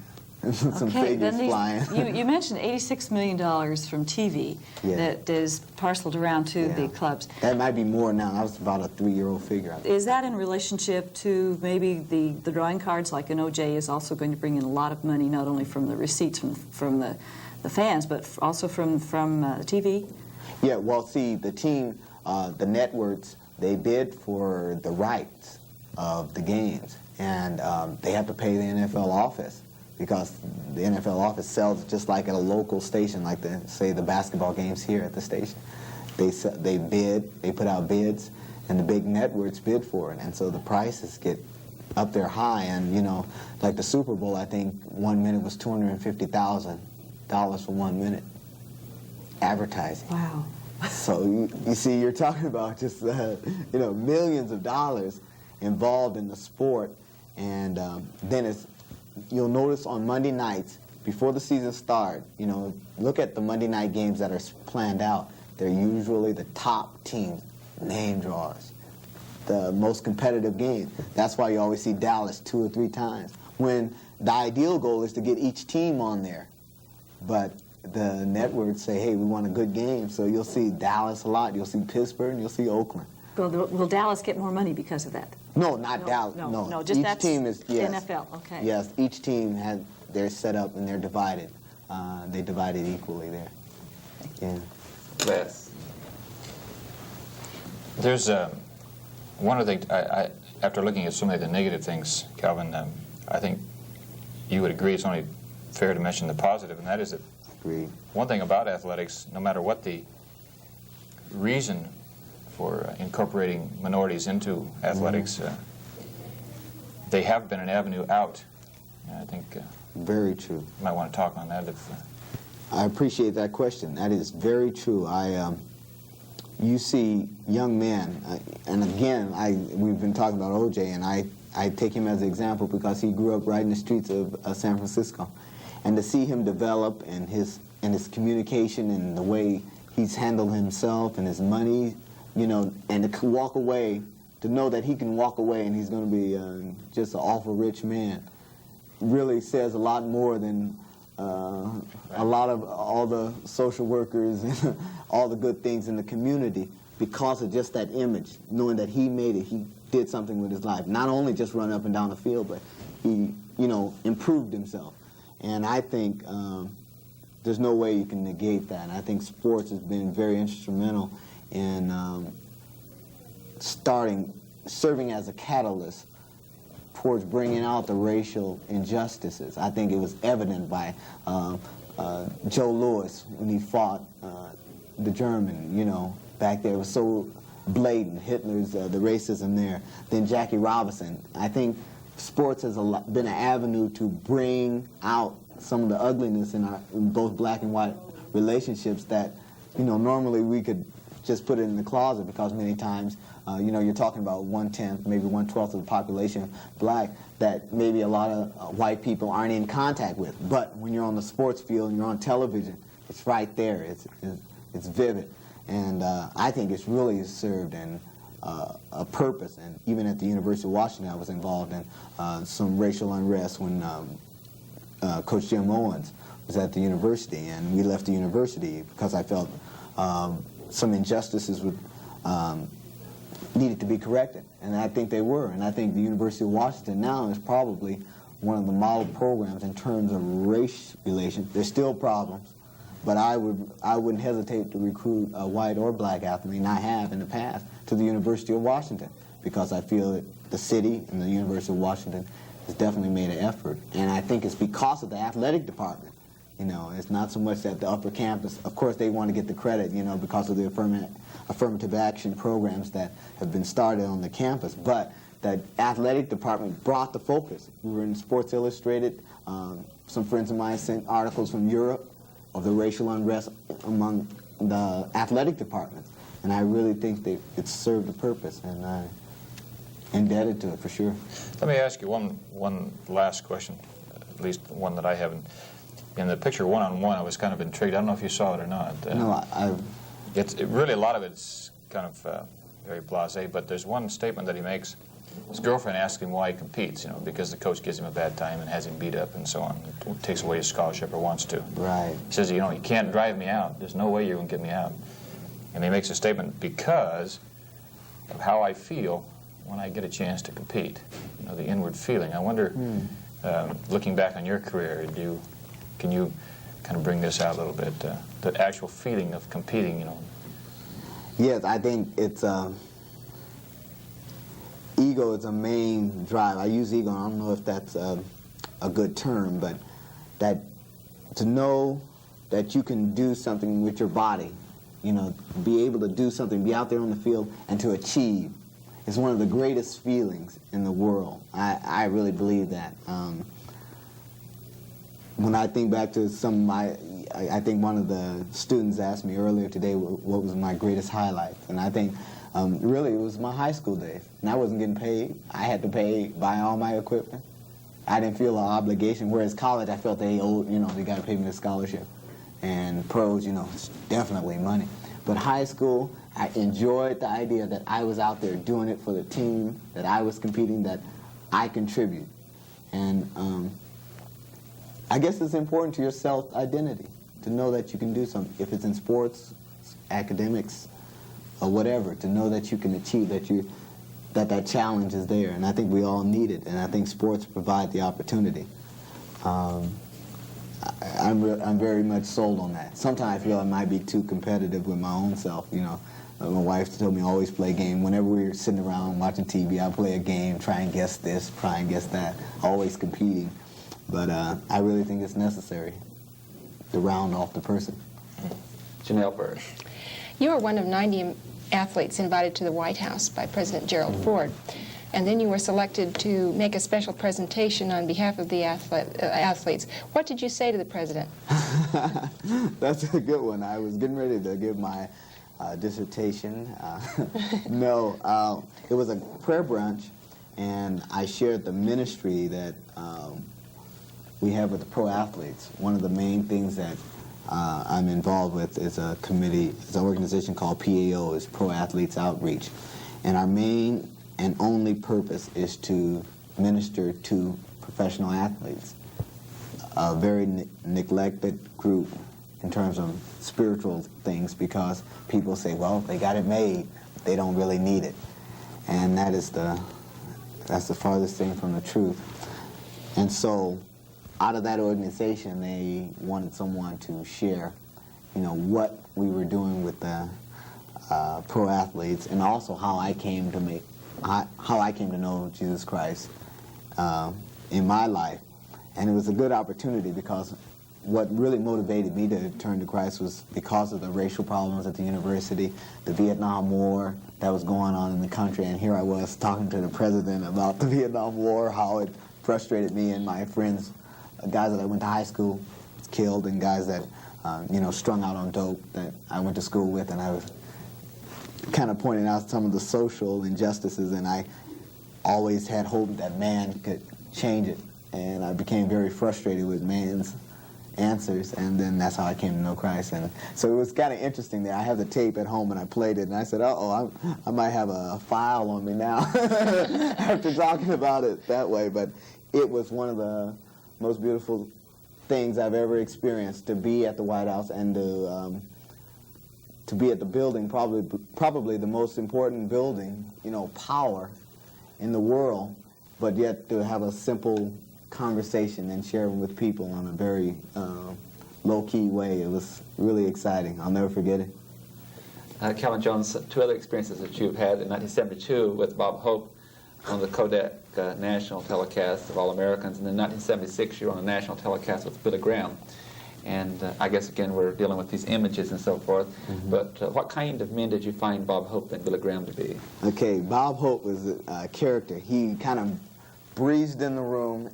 some figures flying. You mentioned $86 million from TV that is parceled around to the clubs. That might be more now. That was about a 3-year-old figure. Is that in relationship to maybe the drawing cards, like an OJ is also going to bring in a lot of money, not only from the receipts from the fans, but also from TV? Yeah, well, see, the team, the networks, they bid for the rights of the games, and they have to pay the NFL office, because the NFL office sells just like at a local station, like say the basketball games here at the station. They bid, they put out bids, and the big networks bid for it, and so the prices get up there high. And like the Super Bowl, I think 1 minute was $250,000 for 1 minute advertising. Wow. So you see, you're talking about just millions of dollars involved in the sport, and then you'll notice on Monday nights before the season starts, look at the Monday night games that are planned out. They're usually the top teams, name drawers, the most competitive game. That's why you always see Dallas 2 or 3 times, when the ideal goal is to get each team on there. But the networks say, hey, we want a good game, so you'll see Dallas a lot, you'll see Pittsburgh, and you'll see Oakland. Well, will Dallas get more money because of that? No, not Dallas. No, just each team is NFL. Okay. Yes, each team they're set up and they're divided. They divide it equally there. Yeah. Les. There's one of the after looking at so many of the negative things, Calvin, I think you would agree it's only fair to mention the positive, and that is that Agreed. one thing about athletics, no matter what the reason for incorporating minorities into athletics, they have been an avenue out. And I think Very true. you might want to talk on that. I appreciate that question. That is very true. You see young men, and again, we've been talking about OJ, and I take him as an example because he grew up right in the streets of San Francisco, and to see him develop and his communication and the way he's handled himself and his money, and to walk away, to know that he can walk away and he's going to be just an awful rich man, really says a lot more than a lot of all the social workers and all the good things in the community, because of just that image, knowing that he made it, he did something with his life. Not only just run up and down the field, but he, improved himself. And I think there's no way you can negate that. And I think sports has been very instrumental in serving as a catalyst towards bringing out the racial injustices. I think it was evident by Joe Louis when he fought the German, back there. It was so blatant, Hitler's, the racism there. Then Jackie Robinson. I think sports has been an avenue to bring out some of the ugliness in both black and white relationships that, normally we could just put it in the closet, because many times, you're talking about 1/10, maybe 1/12 of the population black, that maybe a lot of white people aren't in contact with. But when you're on the sports field and you're on television, it's right there. It's vivid. And I think it's really served in a purpose. And even at the University of Washington, I was involved in some racial unrest when Coach Jim Owens was at the university, and we left the university because I felt some injustices would, needed to be corrected, and I think they were. And I think the University of Washington now is probably one of the model programs in terms of race relations. There's still problems, but I wouldn't hesitate to recruit a white or black athlete, and I have in the past, to the University of Washington, because I feel that the city and the University of Washington has definitely made an effort. And I think it's because of the athletic department. You know, it's not so much that the upper campus, of course they want to get the credit, you know, because of the affirmative action programs that have been started on the campus, but the athletic department brought the focus. We were in Sports Illustrated. Some friends of mine sent articles from Europe of the racial unrest among the athletic departments. And I really think that it's served a purpose, and I'm indebted to it for sure. Let me ask you one last question, at least one that I haven't. In the picture one-on-one, I was kind of intrigued. I don't know if you saw it or not. No, Really, a lot of it's kind of very blasé, but there's one statement that he makes. His girlfriend asks him why he competes, you know, because the coach gives him a bad time and has him beat up and so on. It takes away his scholarship or wants to. Right. He says, you know, you can't drive me out. There's no way you're going to get me out. And he makes a statement, because of how I feel when I get a chance to compete. You know, the inward feeling. I wonder, looking back on your career, can you kind of bring this out a little bit? The actual feeling of competing, you know. Yes, I think it's ego is a main drive. I use ego, I don't know if that's a good term, but that to know that you can do something with your body, you know, be able to do something, be out there on the field, and to achieve is one of the greatest feelings in the world. I really believe that. When I think back to some of my, I think one of the students asked me earlier today what was my greatest highlights, and I think really it was my high school days. And I wasn't getting paid. I had to buy all my equipment. I didn't feel an obligation, whereas college I felt they owed, you know, they got to pay me the scholarship. And pros, you know, it's definitely money. But high school, I enjoyed the idea that I was out there doing it for the team, that I was competing, that I contribute. And I guess it's important to your self-identity to know that you can do something. If it's in sports, academics, or whatever, to know that you can achieve, that challenge is there. And I think we all need it, and I think sports provide the opportunity. I'm very much sold on that. Sometimes I feel I might be too competitive with my own self, you know. My wife told me always play a game. Whenever we were sitting around watching TV, I'd play a game, try and guess this, try and guess that, always competing. But I really think it's necessary to round off the person. Janelle Bird. You were one of 90 athletes invited to the White House by President Gerald Ford. And then you were selected to make a special presentation on behalf of the athletes. What did you say to the president? That's a good one. I was getting ready to give my dissertation. No, it was a prayer brunch, and I shared the ministry that we have with the pro athletes. One of the main things that I'm involved with is a committee, it's an organization called PAO, is Pro Athletes Outreach. And our main and only purpose is to minister to professional athletes, a very neglected group in terms of spiritual things, because people say, well, they got it made, but they don't really need it. And that's the farthest thing from the truth. And so out of that organization, they wanted someone to share, you know, what we were doing with the pro athletes, and also how I came to know Jesus Christ in my life. And it was a good opportunity, because what really motivated me to turn to Christ was because of the racial problems at the university, the Vietnam War that was going on in the country, and here I was talking to the president about the Vietnam War, how it frustrated me and my friends, guys that I went to high school killed, and guys that you know, strung out on dope that I went to school with, and I was kind of pointing out some of the social injustices, and I always had hope that man could change it, and I became very frustrated with man's answers, and then that's how I came to know Christ. And so it was kind of interesting there. I have the tape at home, and I played it, and I said, uh-oh, I might have a file on me now after talking about it that way. But it was one of the most beautiful things I've ever experienced, to be at the White House and to be at the building, probably the most important building, power in the world, but yet to have a simple conversation and share with people on a very low-key way. It was really exciting. I'll never forget it. Calvin Jones, two other experiences that you've had: in 1972 with Bob Hope on the Kodak national telecast of All-Americans, and in 1976 you were on a national telecast with Billy Graham. And I guess, again, we're dealing with these images and so forth. Mm-hmm. But what kind of men did you find Bob Hope and Billy Graham to be? Okay, Bob Hope was a character. He kind of breezed in the room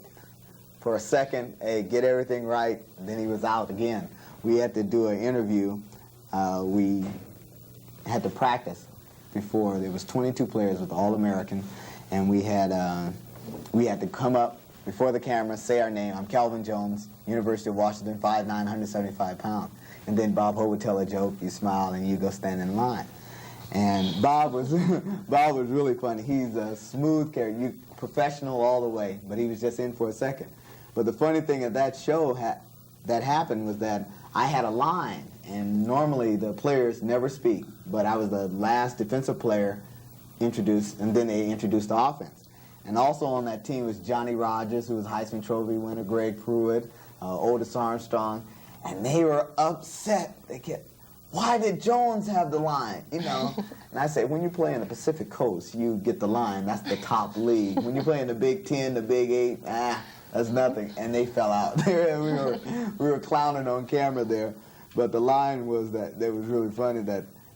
for a second, hey, get everything right, and then he was out again. We had to do an interview. We had to practice before. There was 22 players with All-American, and we had to come up before the camera, say our name. I'm Calvin Jones, University of Washington, 5'9", 175 pounds. And then Bob Hope would tell a joke, you smile, and you go stand in line. And Bob was really funny. He's a smooth character, professional all the way, but he was just in for a second. But the funny thing at that show that happened was that I had a line, and normally the players never speak, but I was the last defensive player introduced, and then they introduced the offense. And also on that team was Johnny Rodgers, who was Heisman Trophy winner, Greg Pruitt, Otis Armstrong, and they were upset. They kept, why did Jones have the line? And I say, when you play in the Pacific Coast, you get the line. That's the top league. When you play in the Big Ten, the Big Eight, that's nothing. And they fell out. we were clowning on camera there, but the line was that was really funny.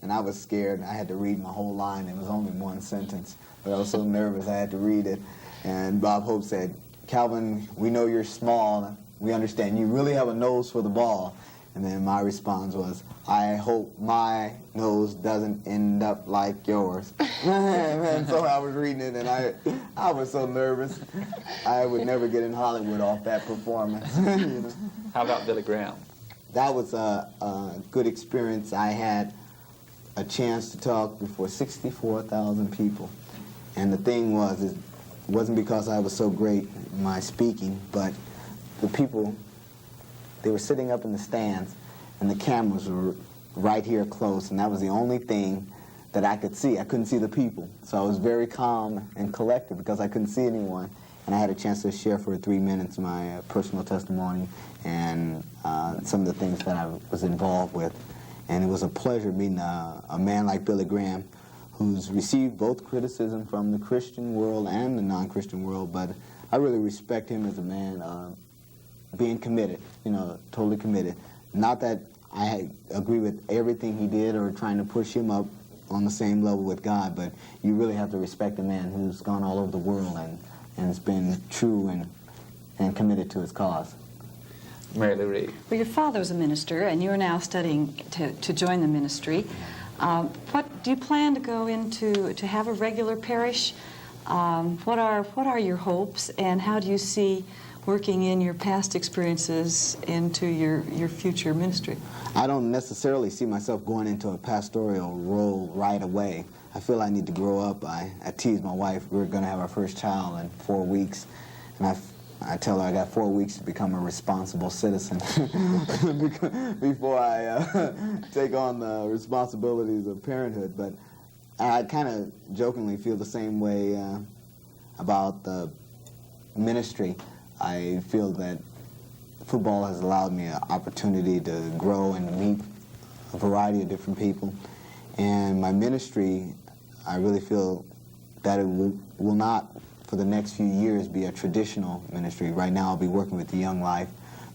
And I was scared. I had to read my whole line. It was only one sentence, but I was so nervous I had to read it. And Bob Hope said, Calvin, we know you're small. We understand. You really have a nose for the ball. And then my response was, I hope my nose doesn't end up like yours. And so I was reading it, and I was so nervous. I would never get in Hollywood off that performance. How about Billy Graham? That was a good experience. I had a chance to talk before 64,000 people. And the thing was, it wasn't because I was so great in my speaking, but the people, they were sitting up in the stands, and the cameras were right here close, and that was the only thing that I could see. I couldn't see the people. So I was very calm and collected because I couldn't see anyone. And I had a chance to share for 3 minutes my personal testimony and some of the things that I was involved with. And it was a pleasure meeting a man like Billy Graham, who's received both criticism from the Christian world and the non-Christian world, but I really respect him as a man, being committed, totally committed. Not that I agree with everything he did or trying to push him up on the same level with God, but you really have to respect a man who's gone all over the world and has been true and committed to his cause. Mary Lou Reed. Well, your father was a minister, and you are now studying to join the ministry. What do you plan to go into, to have a regular parish? What are your hopes, and how do you see working in your past experiences into your future ministry? I don't necessarily see myself going into a pastoral role right away. I feel I need to grow up. I tease my wife. We're going to have our first child in 4 weeks, and I tell her I got 4 weeks to become a responsible citizen before I take on the responsibilities of parenthood. But I kind of jokingly feel the same way about the ministry. I feel that football has allowed me an opportunity to grow and meet a variety of different people. And my ministry, I really feel that it will not, for the next few years, be a traditional ministry. Right now I'll be working with the Young Life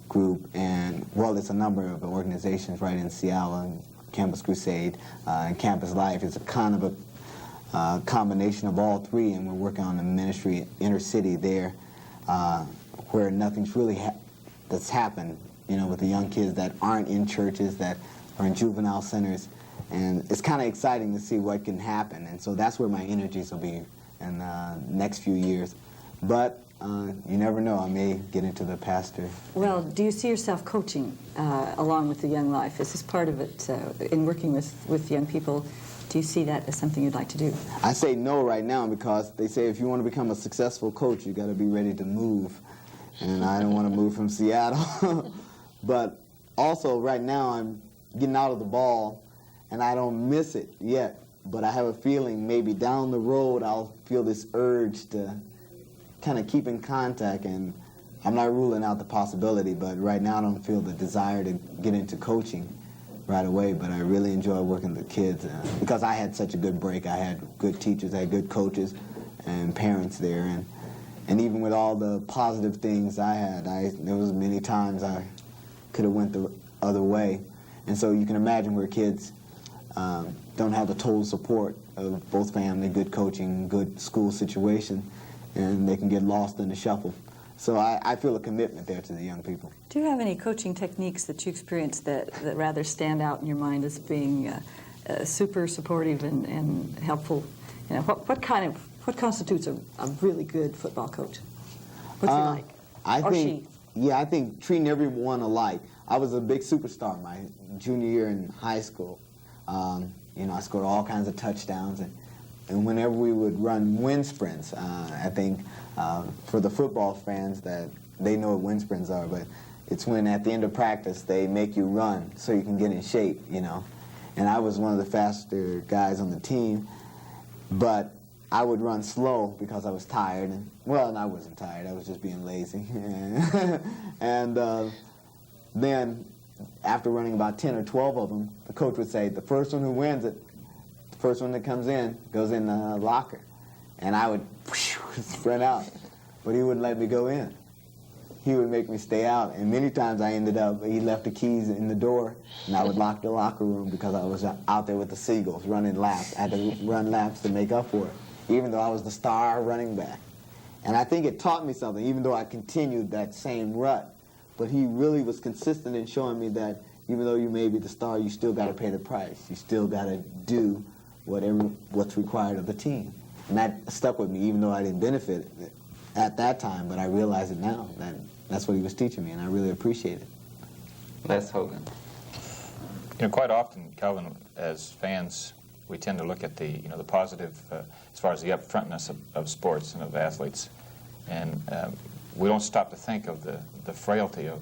group, and it's a number of organizations right in Seattle, and Campus Crusade and Campus Life. It's a kind of a combination of all three, and we're working on a ministry inner city there where nothing's really that's happened, with the young kids that aren't in churches, that are in juvenile centers. And it's kind of exciting to see what can happen. And so that's where my energies will be in the next few years. But you never know, I may get into the pastor. Well, do you see yourself coaching along with the Young Life? Is this part of it in working with young people? Do you see that as something you'd like to do? I say no right now because they say if you want to become a successful coach, you got to be ready to move. And I don't want to move from Seattle. But also right now I'm getting out of the ball and I don't miss it yet. But I have a feeling maybe down the road I'll feel this urge to kind of keep in contact, and I'm not ruling out the possibility, but right now I don't feel the desire to get into coaching right away, but I really enjoy working with the kids because I had such a good break. I had good teachers, I had good coaches and parents there, and even with all the positive things I had, there was many times I could have went the other way. And so you can imagine where kids don't have the total support of both family, good coaching, good school situation, and they can get lost in the shuffle. So I feel a commitment there to the young people. Do you have any coaching techniques that you experience that rather stand out in your mind as being super supportive and helpful? You know, what constitutes a really good football coach? What's he like? I think treating everyone alike. I was a big superstar my junior year in high school. I scored all kinds of touchdowns, and whenever we would run wind sprints, I think for the football fans that they know what wind sprints are, but it's when at the end of practice they make you run so you can get in shape, And I was one of the faster guys on the team, but I would run slow because I was tired. And I wasn't tired. I was just being lazy. And then after running about 10 or 12 of them, the coach would say, the first one who wins it, the first one that comes in, goes in the locker. And I would sprint out, but he wouldn't let me go in. He would make me stay out, and many times I ended up, he left the keys in the door, and I would lock the locker room because I was out there with the Seagulls running laps. I had to run laps to make up for it, even though I was the star running back. And I think it taught me something, even though I continued that same rut. But he really was consistent in showing me that even though you may be the star, you still got to pay the price. You still got to do what's required of the team. And that stuck with me, even though I didn't benefit at that time, but I realize it now. That's what he was teaching me, and I really appreciate it. Les Hogan. Quite often, Calvin, as fans, we tend to look at the positive as far as the upfrontness of sports and of athletes, and we don't stop to think of the frailty of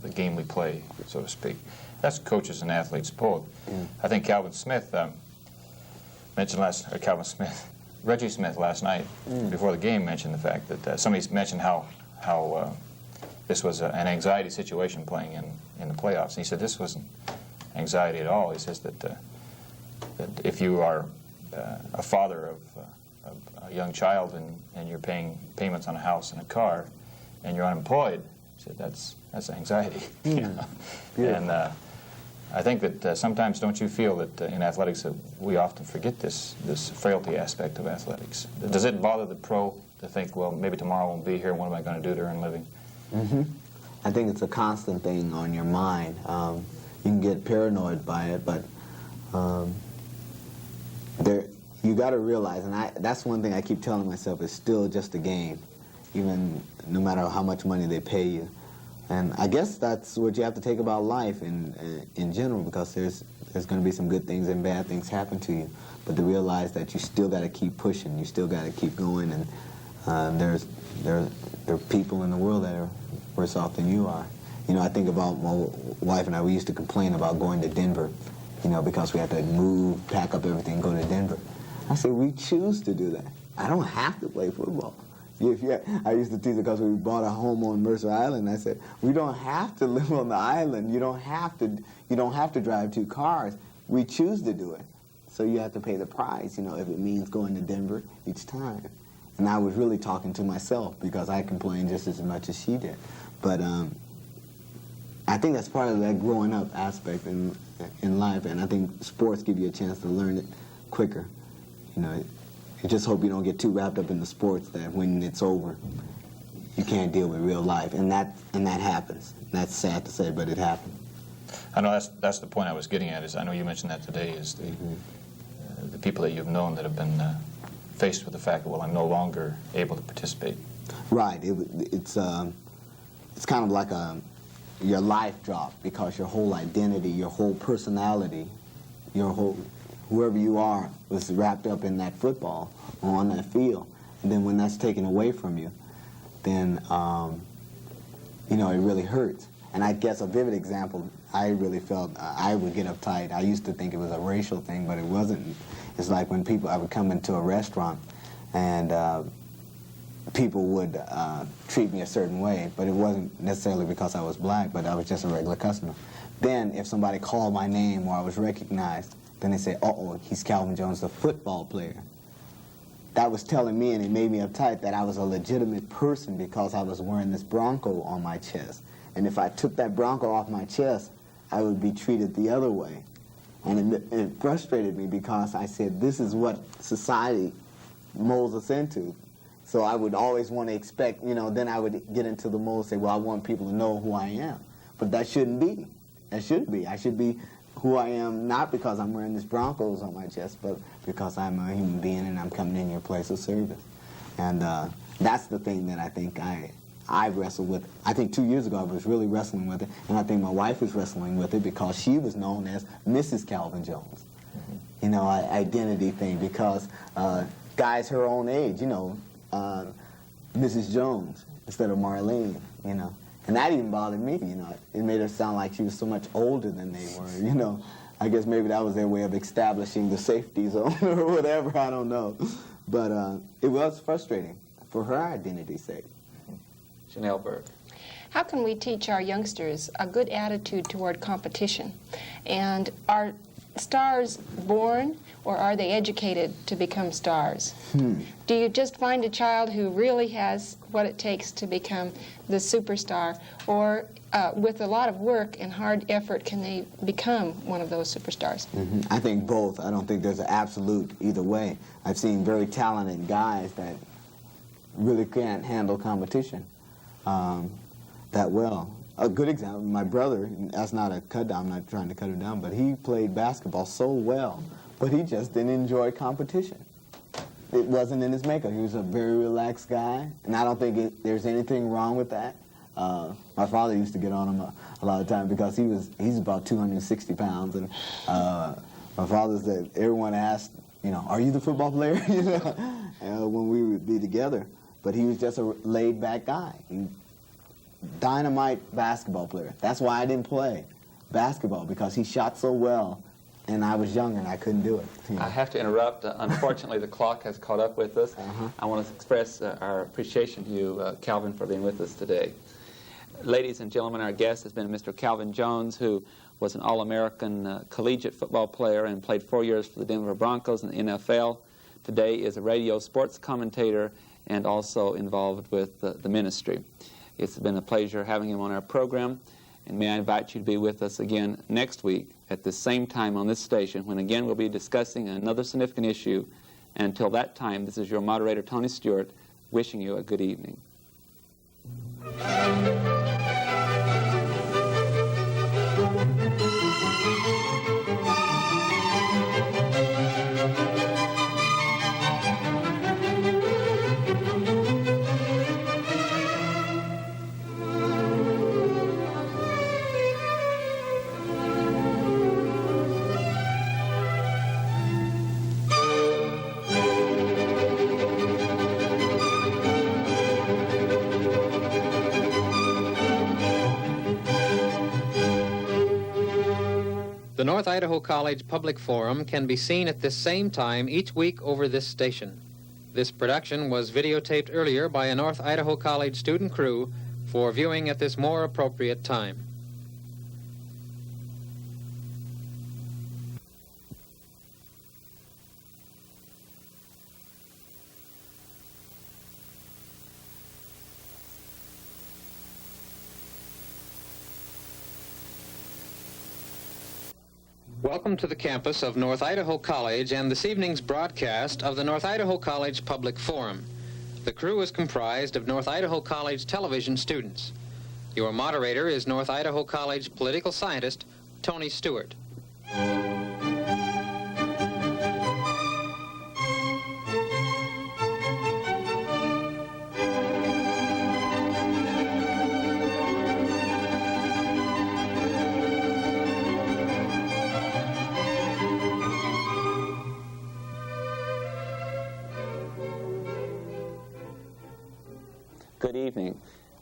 the game we play, so to speak. That's coaches and athletes both. Mm. I think Calvin Smith Reggie Smith last night before the game mentioned the fact that somebody mentioned how this was an anxiety situation playing in the playoffs. And he said this wasn't anxiety at all. He says that if you are a father of a young child and you're paying payments on a house and a car and you're unemployed, he said that's anxiety. And I think that sometimes, don't you feel that in athletics that we often forget this frailty aspect of athletics? Does it bother the pro to think, well, maybe tomorrow I won't be here, and what am I going to do to earn a living? Mm-hmm. I think it's a constant thing on your mind. You can get paranoid by it, but you got to realize, and that's one thing I keep telling myself, it's still just a game, even no matter how much money they pay you. And I guess that's what you have to take about life in general, because there's going to be some good things and bad things happen to you. But to realize that you still got to keep pushing, you still got to keep going, and there are people in the world that are worse off than you are. I think about my wife and I, we used to complain about going to Denver, because we had to move, pack up everything, go to Denver. I said, we choose to do that. I don't have to play football. I used to tease it because we bought a home on Mercer Island. I said, we don't have to live on the island. You don't have to drive 2 cars. We choose to do it. So you have to pay the price, if it means going to Denver each time. And I was really talking to myself because I complained just as much as she did. But I think that's part of that growing up aspect in life, and I think sports give you a chance to learn it quicker. You just hope you don't get too wrapped up in the sports that when it's over, you can't deal with real life, and that happens. That's sad to say, but it happens. I know that's the point I was getting at. Is I know you mentioned that today. Is the people that you've known that have been faced with the fact that, well, I'm no longer able to participate Right. It's kind of like your life dropped, because your whole identity, your whole personality, your whole whoever you are was wrapped up in that football or on that field. And then when that's taken away from you, then you know, it really hurts. And I guess a vivid example, I really felt I would get uptight. I used to think it was a racial thing, but it wasn't. It's like when I would come into a restaurant and people would treat me a certain way, but it wasn't necessarily because I was black, but I was just a regular customer. Then if somebody called my name or I was recognized, then they say, uh-oh, he's Calvin Jones, the football player. That was telling me, and it made me uptight, that I was a legitimate person because I was wearing this Bronco on my chest. And if I took that Bronco off my chest, I would be treated the other way. And it frustrated me because I said, this is what society molds us into. So I would always want to expect, you know, then I would get into the mold and say, well, I want people to know who I am. But that shouldn't be. That shouldn't be. I should be who I am, not because I'm wearing this Broncos on my chest, but because I'm a human being and I'm coming in your place of service. And that's the thing that I think I wrestled with. I think 2 years ago I was really wrestling with it, and I think my wife was wrestling with it because she was known as Mrs. Calvin Jones. Mm-hmm. You know, identity thing, because guys her own age, you know, Mrs. Jones instead of Marlene, you know. And that even bothered me, you know. It made her sound like she was so much older than they were, you know. I guess maybe that was their way of establishing the safety zone or whatever, I don't know. But it was frustrating for her identity's sake. Chanel Berg. How can we teach our youngsters a good attitude toward competition? And are stars born, or are they educated to become stars? Do you just find a child who really has what it takes to become the superstar, or with a lot of work and hard effort can they become one of those superstars? Mm-hmm. I think both. I don't think there's an absolute either way. I've seen very talented guys that really can't handle competition that well. A good example, my brother, that's not a cut down, I'm not trying to cut him down, but he played basketball so well, but he just didn't enjoy competition. It wasn't in his makeup. He was a very relaxed guy, and I don't think there's anything wrong with that. My father used to get on him a lot of time because he's about 260 pounds, and my father said, everyone asked, you know, are you the football player? You know, when we would be together. But he was just a laid-back guy. Dynamite basketball player. That's why I didn't play basketball, because he shot so well, and I was younger and I couldn't do it. You know? I have to interrupt. Unfortunately, the clock has caught up with us. I want to express our appreciation to you, Calvin, for being with us today. Ladies and gentlemen, our guest has been Mr. Calvin Jones, who was an All-American collegiate football player and played 4 years for the Denver Broncos in the NFL. Today is a radio sports commentator and also involved with the ministry. It's been a pleasure having him on our program, and may I invite you to be with us again next week at the same time on this station, when again we'll be discussing another significant issue. And until that time, this is your moderator, Tony Stewart, wishing you a good evening. The North Idaho College Public Forum can be seen at this same time each week over this station. This production was videotaped earlier by a North Idaho College student crew for viewing at this more appropriate time. Welcome to the campus of North Idaho College and this evening's broadcast of the North Idaho College Public Forum. The crew is comprised of North Idaho College television students. Your moderator is North Idaho College political scientist Tony Stewart. Good evening.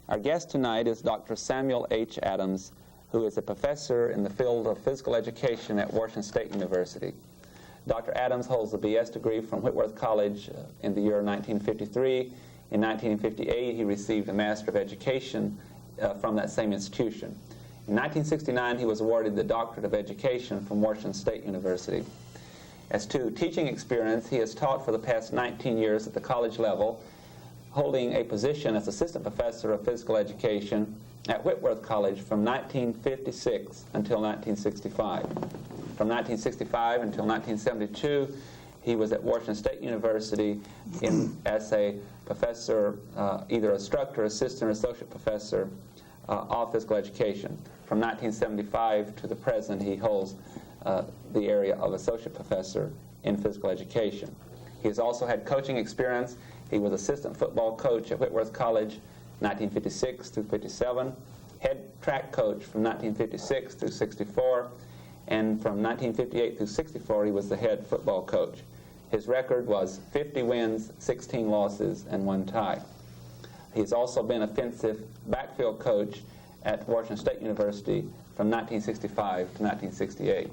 Our guest tonight is Dr. Samuel H. Adams, who is a professor in the field of physical education at Washington State University. Dr. Adams holds a B.S. degree from Whitworth College in the year 1953. In 1958, he received a Master of Education from that same institution. In 1969, he was awarded the Doctorate of Education from Washington State University. As to teaching experience, he has taught for the past 19 years at the college level, holding a position as assistant professor of physical education at Whitworth College from 1956 until 1965. From 1965 until 1972, he was at Washington State University as a professor, either instructor, assistant, or associate professor of physical education. From 1975 to the present, he holds the area of associate professor in physical education. He has also had coaching experience. He was assistant football coach at Whitworth College 1956 through 57, head track coach from 1956 through 64, and from 1958 through 64 he was the head football coach. His record was 50 wins, 16 losses, and 1 tie. He's also been offensive backfield coach at Washington State University from 1965 to 1968.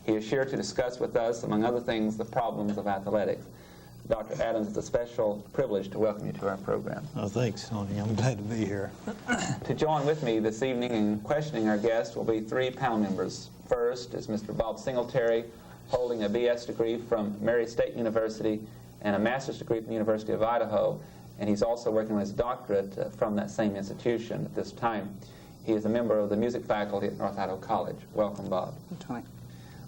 He is here to discuss with us, among other things, the problems of athletics. Dr. Adams, it's a special privilege to welcome you to our program. Oh, thanks, Tony. I'm glad to be here. To join with me this evening in questioning our guest will be 3 panel members. First is Mr. Bob Singletary, holding a B.S. degree from Mary State University and a master's degree from the University of Idaho, and he's also working on his doctorate from that same institution at this time. He is a member of the music faculty at North Idaho College. Welcome, Bob. Tony.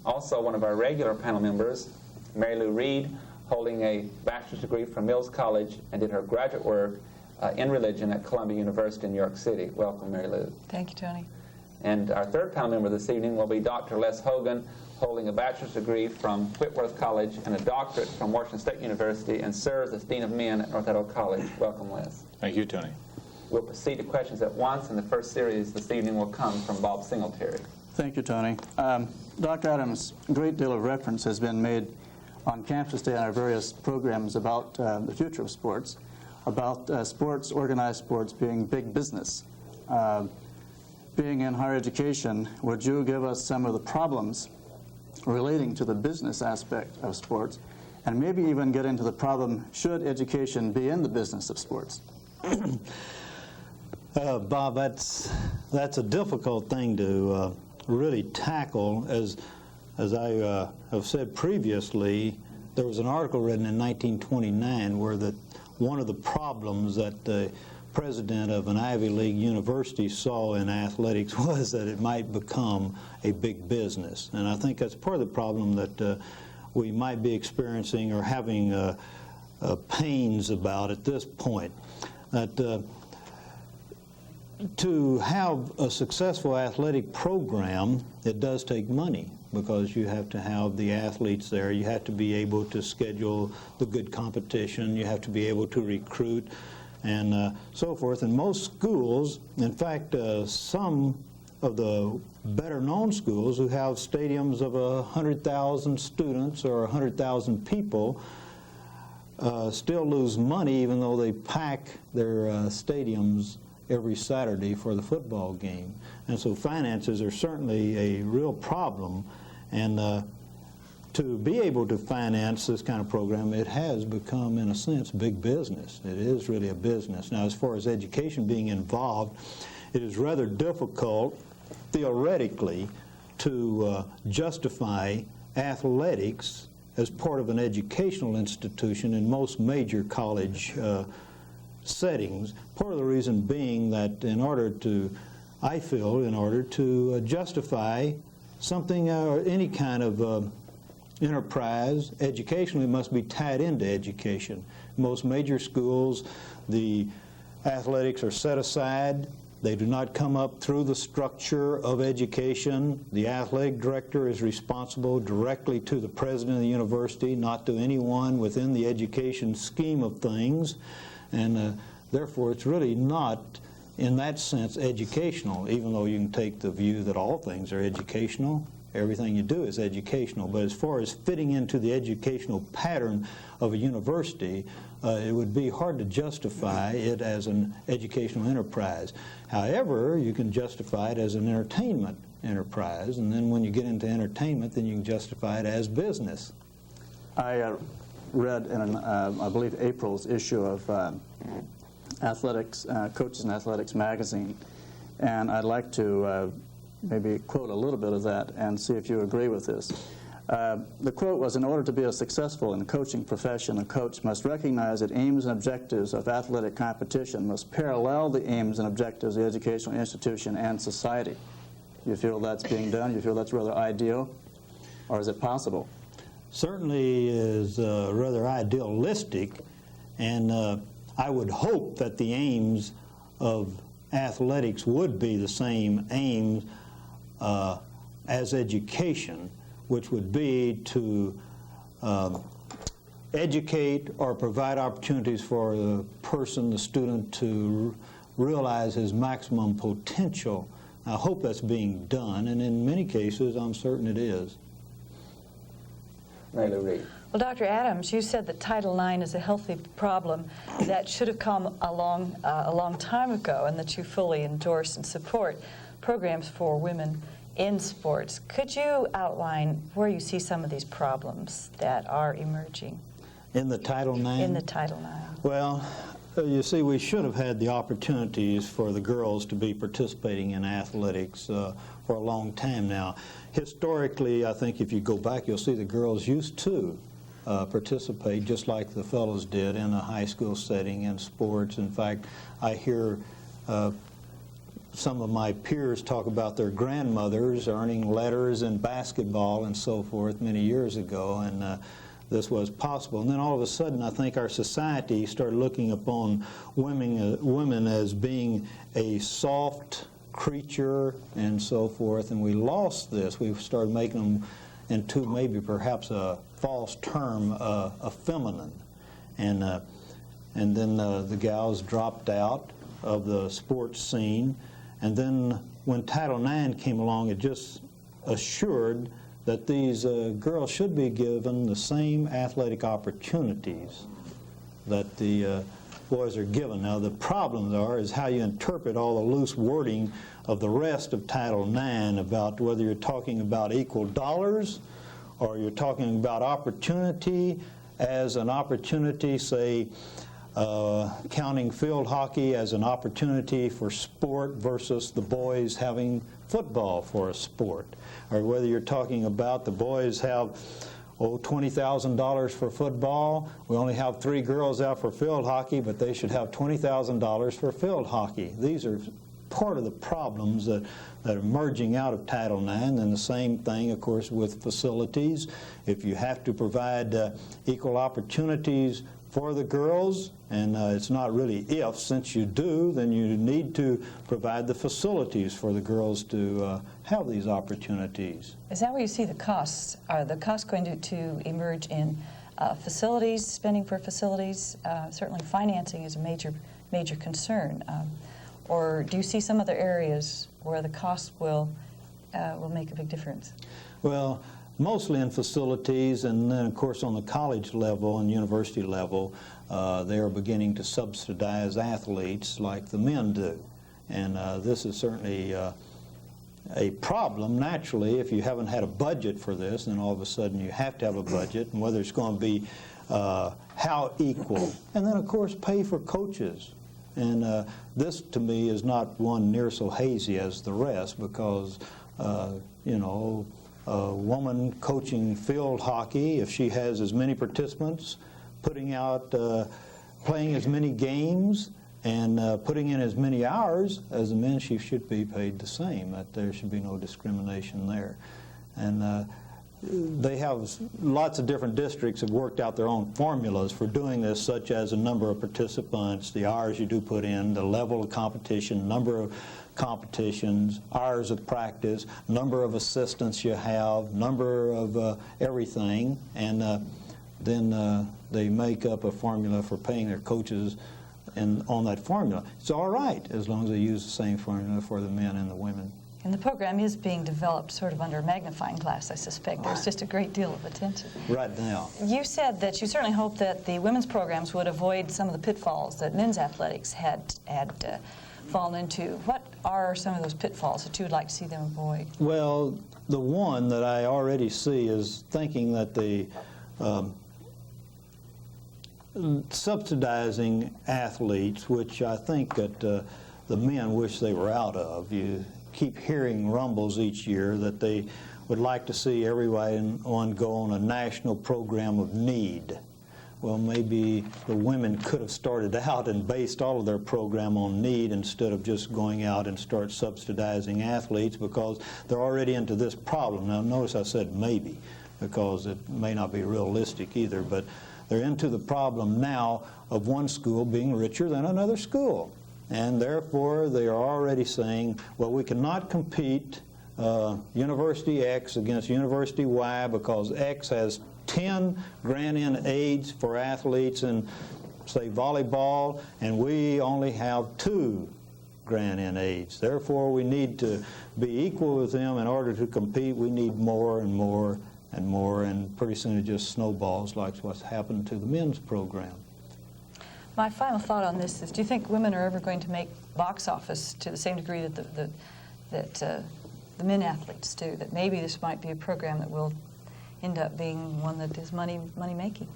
Also, one of our regular panel members, Mary Lou Reed, holding a bachelor's degree from Mills College and did her graduate work in religion at Columbia University in New York City. Welcome, Mary Lou. Thank you, Tony. And our third panel member this evening will be Dr. Les Hogan, holding a bachelor's degree from Whitworth College and a doctorate from Washington State University, and serves as Dean of Men at North Idaho College. Welcome, Les. Thank you, Tony. We'll proceed to questions at once, and the first series this evening will come from Bob Singletary. Thank you, Tony. Dr. Adams, a great deal of reference has been made on campus today in our various programs about the future of sports, about sports, organized sports being big business. Being in higher education, would you give us some of the problems relating to the business aspect of sports, and maybe even get into the problem, should education be in the business of sports? Bob, that's a difficult thing to really tackle. As I have said previously, there was an article written in 1929 where one of the problems that the president of an Ivy League university saw in athletics was that it might become a big business. And I think that's part of the problem that we might be experiencing or having pains about at this point. That to have a successful athletic program, it does take money, because you have to have the athletes there. You have to be able to schedule the good competition. You have to be able to recruit and so forth. And most schools, in fact, some of the better-known schools who have stadiums of 100,000 students or 100,000 people still lose money, even though they pack their stadiums every Saturday for the football game. And so finances are certainly a real problem. And to be able to finance this kind of program, it has become, in a sense, big business. It is really a business. Now, as far as education being involved, it is rather difficult, theoretically, to justify athletics as part of an educational institution in most major college settings. Part of the reason being that in order to justify something or any kind of enterprise, educationally must be tied into education. Most major schools, the athletics are set aside. They do not come up through the structure of education. The athletic director is responsible directly to the president of the university, not to anyone within the education scheme of things. And therefore, it's really not, in that sense, educational, even though you can take the view that all things are educational. Everything you do is educational. But as far as fitting into the educational pattern of a university, it would be hard to justify it as an educational enterprise. However, you can justify it as an entertainment enterprise, and then when you get into entertainment, then you can justify it as business. I read in, I believe, April's issue of Athletics, Coaches and Athletics magazine, and I'd like to maybe quote a little bit of that and see if you agree with this. The quote was, "In order to be a successful in the coaching profession, a coach must recognize that aims and objectives of athletic competition must parallel the aims and objectives of the educational institution and society." You feel that's being done? You feel that's rather ideal? Or is it possible? Certainly is rather idealistic, and I would hope that the aims of athletics would be the same aims as education, which would be to educate or provide opportunities for the person, the student, to realize his maximum potential. I hope that's being done, and in many cases, I'm certain it is. Right, Reed. Well, Dr. Adams, you said that Title IX is a healthy problem that should have come along a long time ago, and that you fully endorse and support programs for women in sports. Could you outline where you see some of these problems that are emerging In the Title IX? in the Title IX? Well, you see, we should have had the opportunities for the girls to be participating in athletics for a long time now. Historically, I think if you go back, you'll see the girls used to participate just like the fellows did in a high school setting in sports. In fact, I hear some of my peers talk about their grandmothers earning letters in basketball and so forth many years ago, and this was possible. And then all of a sudden, I think our society started looking upon women as being a soft creature and so forth, and we lost this. We started making them into maybe perhaps a false term, effeminate. And then the gals dropped out of the sports scene. And then when Title IX came along, it just assured that these girls should be given the same athletic opportunities that the boys are given. Now, the problem is how you interpret all the loose wording of the rest of Title IX about whether you're talking about equal dollars or you're talking about opportunity as an opportunity, say, counting field hockey as an opportunity for sport versus the boys having football for a sport, or whether you're talking about the boys have $20,000 for football. We only have 3 girls out for field hockey, but they should have $20,000 for field hockey. These are part of the problems that are emerging out of Title IX, and the same thing, of course, with facilities. If you have to provide equal opportunities for the girls, and it's not really if, since you do, then you need to provide the facilities for the girls to have these opportunities. Is that where you see the costs? Are the costs going to emerge in facilities, spending for facilities? Certainly financing is a major concern. Or do you see some other areas where the cost will make a big difference? Well, mostly in facilities, and then, of course, on the college level and university level, they are beginning to subsidize athletes like the men do. And this is certainly a problem, naturally. If you haven't had a budget for this, then all of a sudden you have to have a budget, and whether it's going to be how equal. And then, of course, pay for coaches. And this, to me, is not one near so hazy as the rest, because, you know, a woman coaching field hockey, if she has as many participants, putting out, playing as many games, and putting in as many hours as the men, she should be paid the same. That there should be no discrimination there. And they have lots of different districts have worked out their own formulas for doing this, such as the number of participants, the hours you do put in, the level of competition, number of competitions, hours of practice, number of assistants you have, number of everything, and then they make up a formula for paying their coaches on that formula. It's all right as long as they use the same formula for the men and the women. And the program is being developed sort of under a magnifying glass, I suspect. There's just a great deal of attention. Right now. You said that you certainly hope that the women's programs would avoid some of the pitfalls that men's athletics had fallen into. What are some of those pitfalls that you would like to see them avoid? Well, the one that I already see is thinking that the subsidizing athletes, which I think that the men wish they were out of. You keep hearing rumbles each year that they would like to see everyone go on a national program of need. Well, maybe the women could have started out and based all of their program on need instead of just going out and start subsidizing athletes, because they're already into this problem. Now, notice I said maybe, because it may not be realistic either, but they're into the problem now of one school being richer than another school. And therefore, they are already saying, well, we cannot compete University X against University Y because X has 10 grant-in aids for athletes in, say, volleyball, and we only have 2 grant-in aids. Therefore, we need to be equal with them. In order to compete, we need more and more and more, and pretty soon it just snowballs like what's happened to the men's program. My final thought on this is, do you think women are ever going to make box office to the same degree that the men athletes do, that maybe this might be a program that will end up being one that is money-making?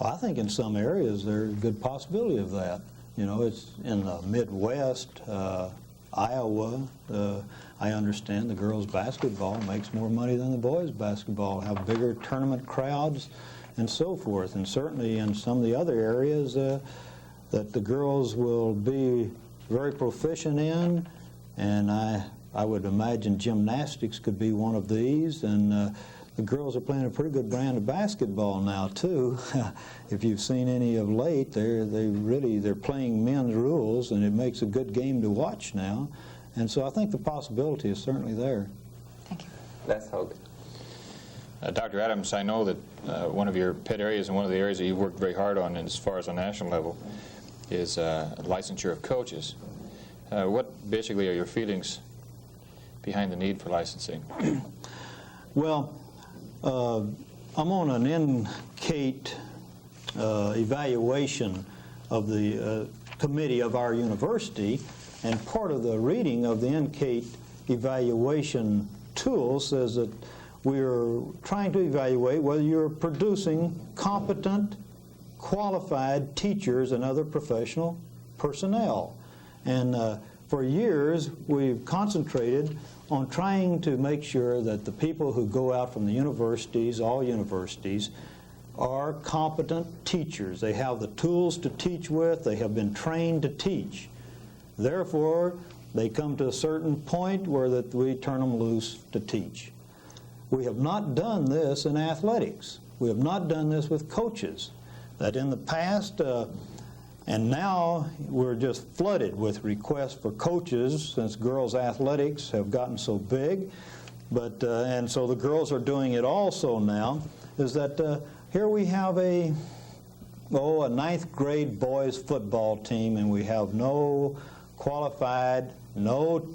Well, I think in some areas there's a good possibility of that. You know, it's in the Midwest, Iowa, I understand the girls' basketball makes more money than the boys' basketball, have bigger tournament crowds and so forth. And certainly in some of the other areas that the girls will be very proficient in, and I would imagine gymnastics could be one of these, and the girls are playing a pretty good brand of basketball now too. If you've seen any of late, they're playing men's rules, and it makes a good game to watch now. And so I think the possibility is certainly there. Thank you. Les Hogan. Dr. Adams, I know that one of your pet areas and one of the areas that you've worked very hard on, as far as on national level, is licensure of coaches. What basically are your feelings behind the need for licensing? Well, I'm on an NCATE evaluation of the committee of our university, and part of the reading of the NCATE evaluation tool says that we're trying to evaluate whether you're producing competent, qualified teachers and other professional personnel. And for years, we've concentrated on trying to make sure that the people who go out from the universities, all universities, are competent teachers. They have the tools to teach with. They have been trained to teach. Therefore, they come to a certain point where that we turn them loose to teach. We have not done this in athletics. We have not done this with coaches. That in the past, and now we're just flooded with requests for coaches since girls' athletics have gotten so big. But and so the girls are doing it also now, is that here we have a 9th grade boys football team, and we have no qualified, no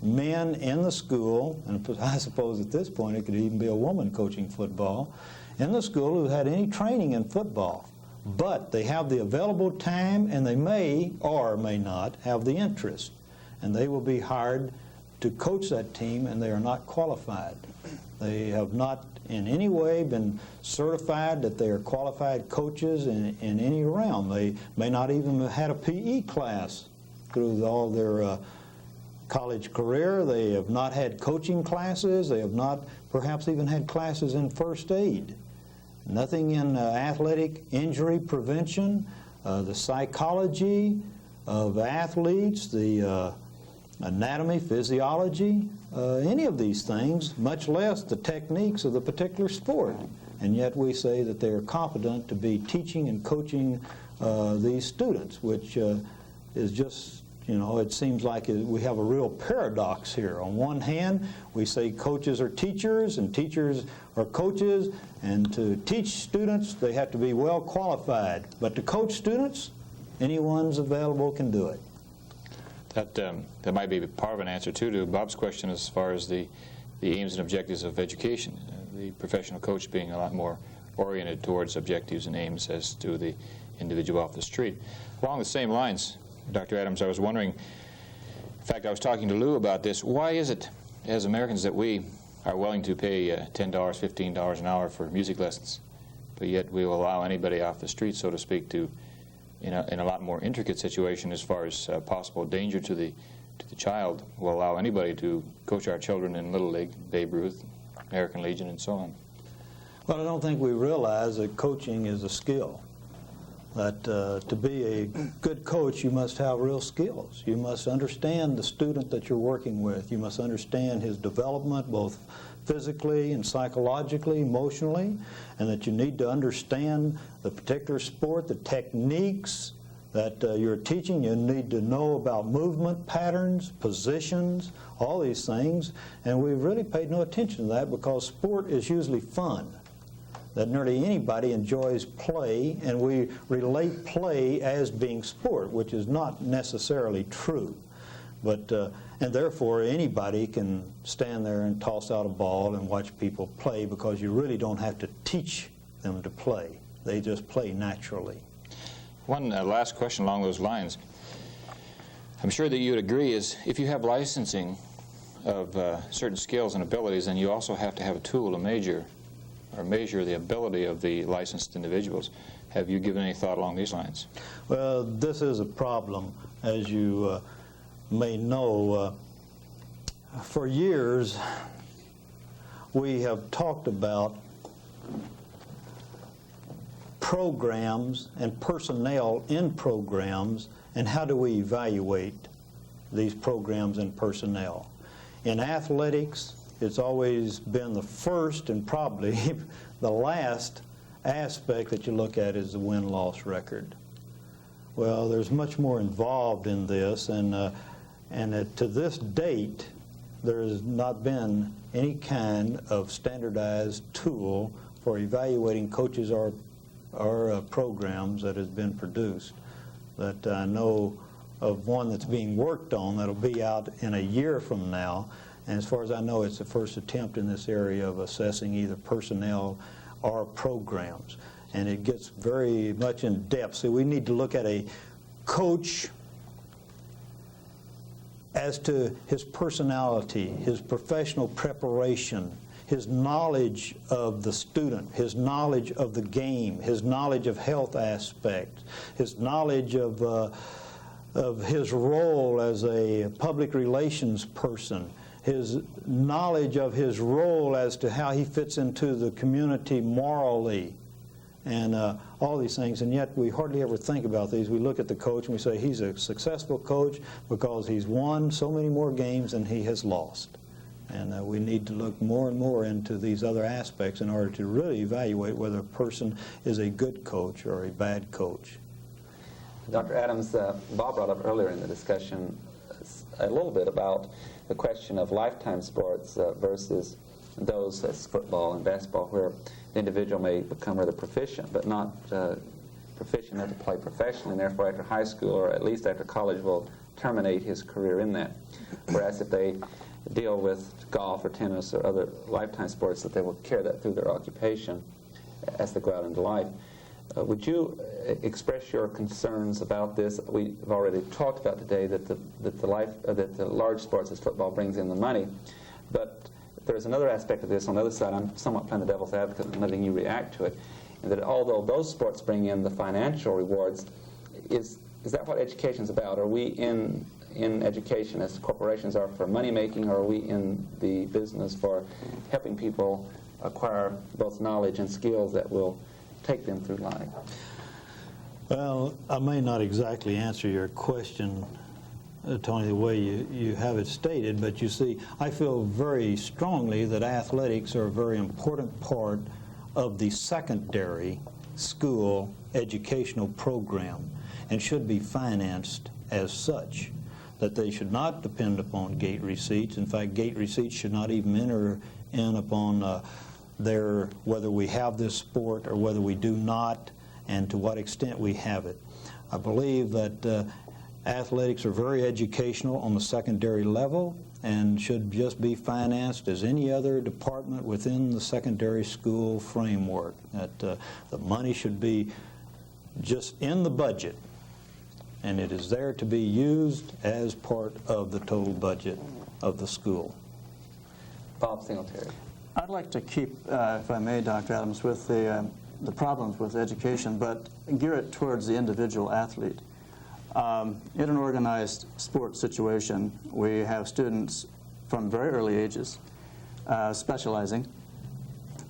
men in the school, and I suppose at this point it could even be a woman coaching football, in the school who had any training in football. But they have the available time, and they may or may not have the interest. And they will be hired to coach that team, and they are not qualified. They have not in any way been certified that they are qualified coaches in any realm. They may not even have had a PE class through all their college career. They have not had coaching classes. They have not perhaps even had classes in first aid. Nothing in athletic injury prevention, the psychology of athletes, the anatomy, physiology, any of these things, much less the techniques of the particular sport. And yet we say that they are competent to be teaching and coaching these students, which is just, you know, it seems like we have a real paradox here. On one hand, we say coaches are teachers and teachers are coaches, and to teach students, they have to be well qualified. But to coach students, anyone's available can do it. That might be part of an answer, too, to Bob's question as far as the aims and objectives of education. The professional coach being a lot more oriented towards objectives and aims as to the individual off the street. Along the same lines, Dr. Adams, I was wondering, in fact, I was talking to Lou about this, why is it, as Americans, that we are willing to pay $10, $15 an hour for music lessons, but yet we will allow anybody off the street, so to speak, to, in a lot more intricate situation as far as possible danger to the child, will allow anybody to coach our children in Little League, Babe Ruth, American Legion, and so on? Well, I don't think we realize that coaching is a skill. That to be a good coach, you must have real skills. You must understand the student that you're working with. You must understand his development, both physically and psychologically, emotionally, and that you need to understand the particular sport, the techniques that you're teaching. You need to know about movement patterns, positions, all these things, and we've really paid no attention to that because sport is usually fun. That nearly anybody enjoys play, and we relate play as being sport, which is not necessarily true. But and therefore anybody can stand there and toss out a ball and watch people play because you really don't have to teach them to play. They just play naturally. One last question along those lines. I'm sure that you would agree is if you have licensing of certain skills and abilities, then you also have to have a tool to measure the ability of the licensed individuals. Have you given any thought along these lines? Well, this is a problem, as you may know. For years, we have talked about programs and personnel in programs, and how do we evaluate these programs and personnel. In athletics, it's always been the first and probably the last aspect that you look at is the win-loss record. Well, there's much more involved in this, and to this date, there has not been any kind of standardized tool for evaluating coaches or programs that has been produced. That I know of one that's being worked on that'll be out in a year from now. And as far as I know, it's the first attempt in this area of assessing either personnel or programs. And it gets very much in depth. So we need to look at a coach as to his personality, his professional preparation, his knowledge of the student, his knowledge of the game, his knowledge of health aspects, his knowledge of his role as a public relations person, his knowledge of his role as to how he fits into the community morally, and all these things. And yet we hardly ever think about these. We look at the coach and we say he's a successful coach because he's won so many more games than he has lost. And we need to look more and more into these other aspects in order to really evaluate whether a person is a good coach or a bad coach. Dr. Adams, Bob brought up earlier in the discussion a little bit about the question of lifetime sports versus those as football and basketball, where the individual may become rather proficient, but not proficient enough to play professionally, and therefore after high school or at least after college will terminate his career in that. Whereas if they deal with golf or tennis or other lifetime sports, that they will carry that through their occupation as they go out into life. Would you express your concerns about this? We've already talked about today that the large sports as football brings in the money, but there's another aspect of this. On the other side, I'm somewhat playing the devil's advocate and letting you react to it, and that although those sports bring in the financial rewards, is that what education's about? Are we in education as corporations are for money making, or are we in the business for helping people acquire both knowledge and skills that will take them through life? Well, I may not exactly answer your question, Tony, the way you have it stated, but you see, I feel very strongly that athletics are a very important part of the secondary school educational program and should be financed as such, that they should not depend upon gate receipts. In fact, gate receipts should not even enter in upon whether we have this sport or whether we do not, and to what extent we have it. I believe that athletics are very educational on the secondary level and should just be financed as any other department within the secondary school framework. That the money should be just in the budget, and it is there to be used as part of the total budget of the school. Bob Singletary. I'd like to keep, if I may, Dr. Adams, with the problems with education, but gear it towards the individual athlete. In an organized sports situation, we have students from very early ages specializing.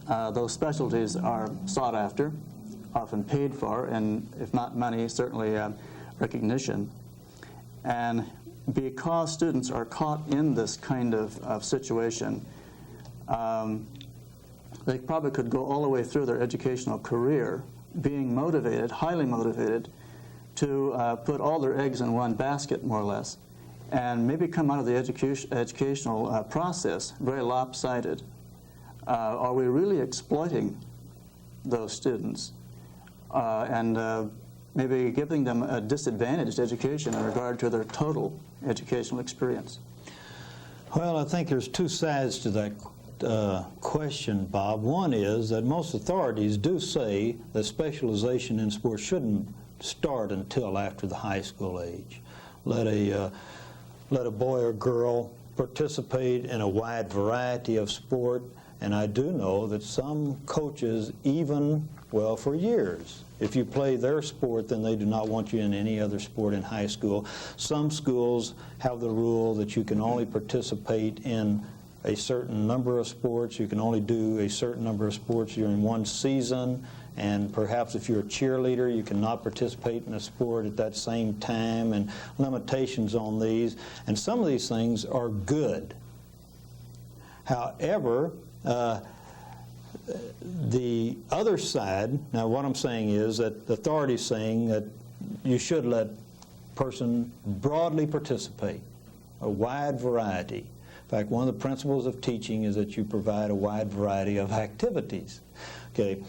Those specialties are sought after, often paid for, and if not money, certainly recognition. And because students are caught in this kind of situation, they probably could go all the way through their educational career being motivated, highly motivated, to put all their eggs in one basket, more or less, and maybe come out of the educational process very lopsided. Are we really exploiting those students and maybe giving them a disadvantaged education in regard to their total educational experience? Well, I think there's two sides to that question, Bob. One is that most authorities do say that specialization in sports shouldn't start until after the high school age. Let a boy or girl participate in a wide variety of sport, and I do know that some coaches even, well, for years, if you play their sport, then they do not want you in any other sport in high school. Some schools have the rule that you can only participate in a certain number of sports. You can only do a certain number of sports during one season, and perhaps if you're a cheerleader, you cannot participate in a sport at that same time, and limitations on these. And some of these things are good. However, the other side, now what I'm saying is that the authority is saying that you should let person broadly participate, a wide variety. In fact, one of the principles of teaching is that you provide a wide variety of activities. Okay.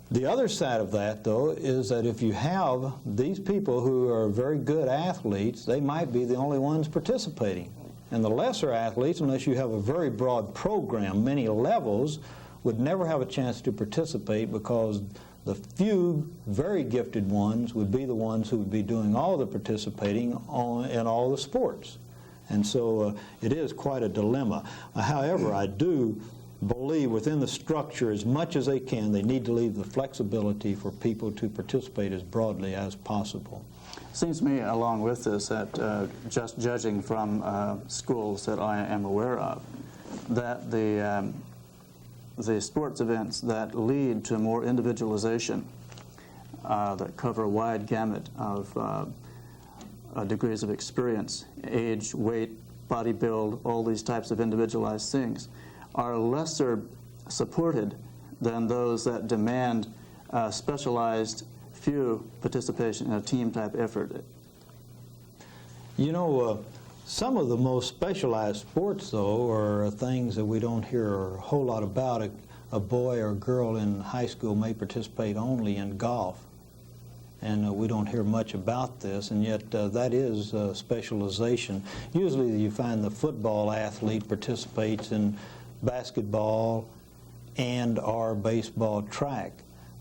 The other side of that, though, is that if you have these people who are very good athletes, they might be the only ones participating. And the lesser athletes, unless you have a very broad program, many levels, would never have a chance to participate because the few very gifted ones would be the ones who would be doing all the participating in all the sports. And so it is quite a dilemma. However, I do believe within the structure, as much as they can, they need to leave the flexibility for people to participate as broadly as possible. Seems to me, along with this, that just judging from schools that I am aware of, that the sports events that lead to more individualization, that cover a wide gamut of degrees of experience, age, weight, body build, all these types of individualized things, are lesser supported than those that demand specialized few participation in a team-type effort. You know, some of the most specialized sports, though, are things that we don't hear a whole lot about. A boy or girl in high school may participate only in golf, and we don't hear much about this, and yet that is specialization. Usually you find the football athlete participates in basketball and or baseball track.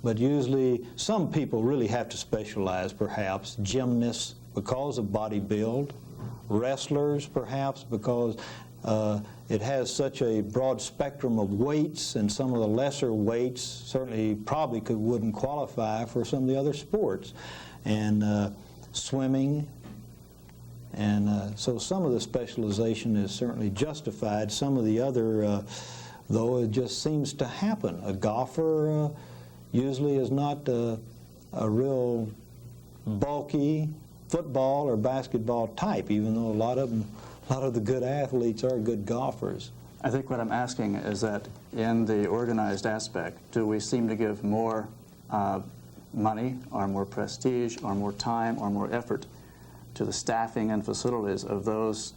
But usually some people really have to specialize, perhaps. Gymnasts because of body build, wrestlers perhaps because it has such a broad spectrum of weights, and some of the lesser weights certainly probably wouldn't qualify for some of the other sports. And swimming. And so some of the specialization is certainly justified. Some of the other, though, it just seems to happen. A golfer usually is not a real bulky football or basketball type, even though a lot of the good athletes are good golfers. I think what I'm asking is that in the organized aspect, do we seem to give more money or more prestige or more time or more effort to the staffing and facilities of those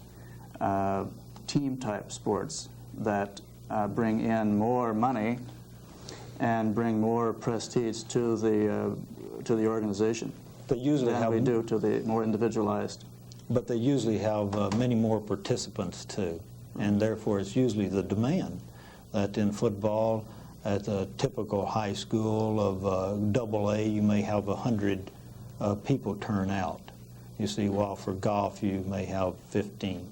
team-type sports that bring in more money and bring more prestige to the organization? They usually than have we do to the more individualized. But they usually have many more participants too, and therefore it's usually the demand that in football, at a typical high school of AA, you may have 100 people turn out. You see, while for golf you may have 15.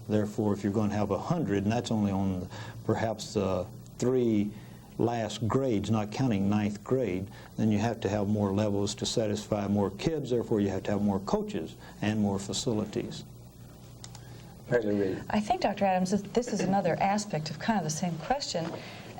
Therefore, if you're going to have 100, and that's only on perhaps the 3 last grades, not counting 9th grade, then you have to have more levels to satisfy more kids. Therefore, you have to have more coaches and more facilities. I think, Dr. Adams, this is another aspect of kind of the same question.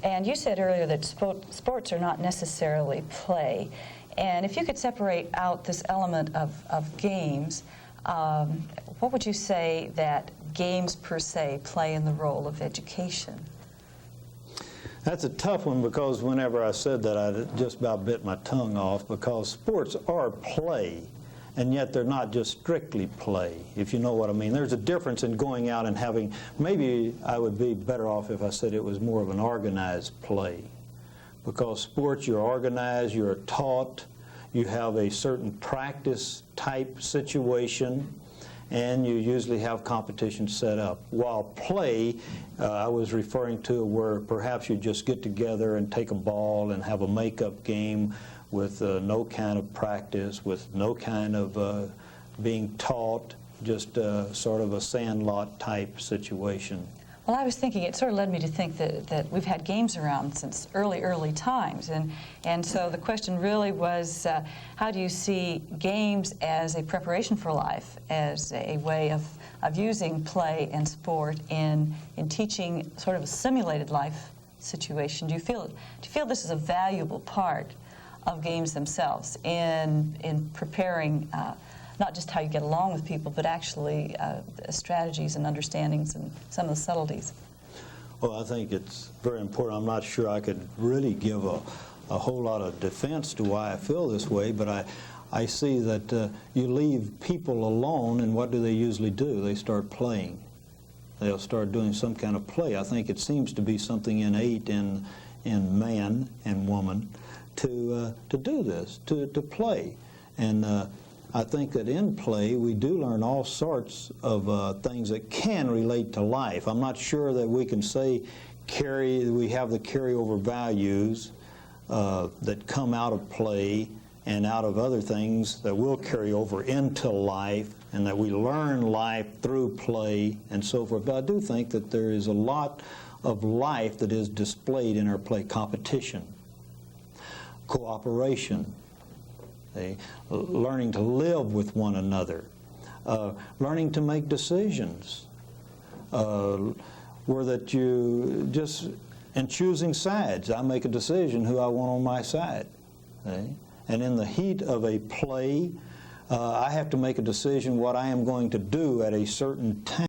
And you said earlier that sports are not necessarily play. And if you could separate out this element of games, what would you say that games per se play in the role of education? That's a tough one, because whenever I said that, I just about bit my tongue off, because sports are play, and yet they're not just strictly play, if you know what I mean. There's a difference in going out and having, maybe I would be better off if I said it was more of an organized play, because sports, you're organized, you're taught, you have a certain practice type situation, and you usually have competition set up. While play, I was referring to where perhaps you just get together and take a ball and have a make-up game with no kind of practice, with no kind of being taught, just sort of a sandlot type situation. Well, I was thinking, it sort of led me to think that we've had games around since early times. And so the question really was, how do you see games as a preparation for life, as a way of using play and sport in teaching sort of a simulated life situation? Do you feel this is a valuable part of games themselves in preparing not just how you get along with people, but actually strategies and understandings and some of the subtleties? Well, I think it's very important. I'm not sure I could really give a whole lot of defense to why I feel this way, but I see that you leave people alone, and what do they usually do? They start playing. They'll start doing some kind of play. I think it seems to be something innate in man and woman to do this, to play. And I think that in play we do learn all sorts of things that can relate to life. I'm not sure that we can say we have the carryover values that come out of play and out of other things that will carry over into life, and that we learn life through play and so forth. But I do think that there is a lot of life that is displayed in our play. Competition, cooperation, learning to live with one another, learning to make decisions, where that you just, in choosing sides, I make a decision who I want on my side. And in the heat of a play, I have to make a decision what I am going to do at a certain time.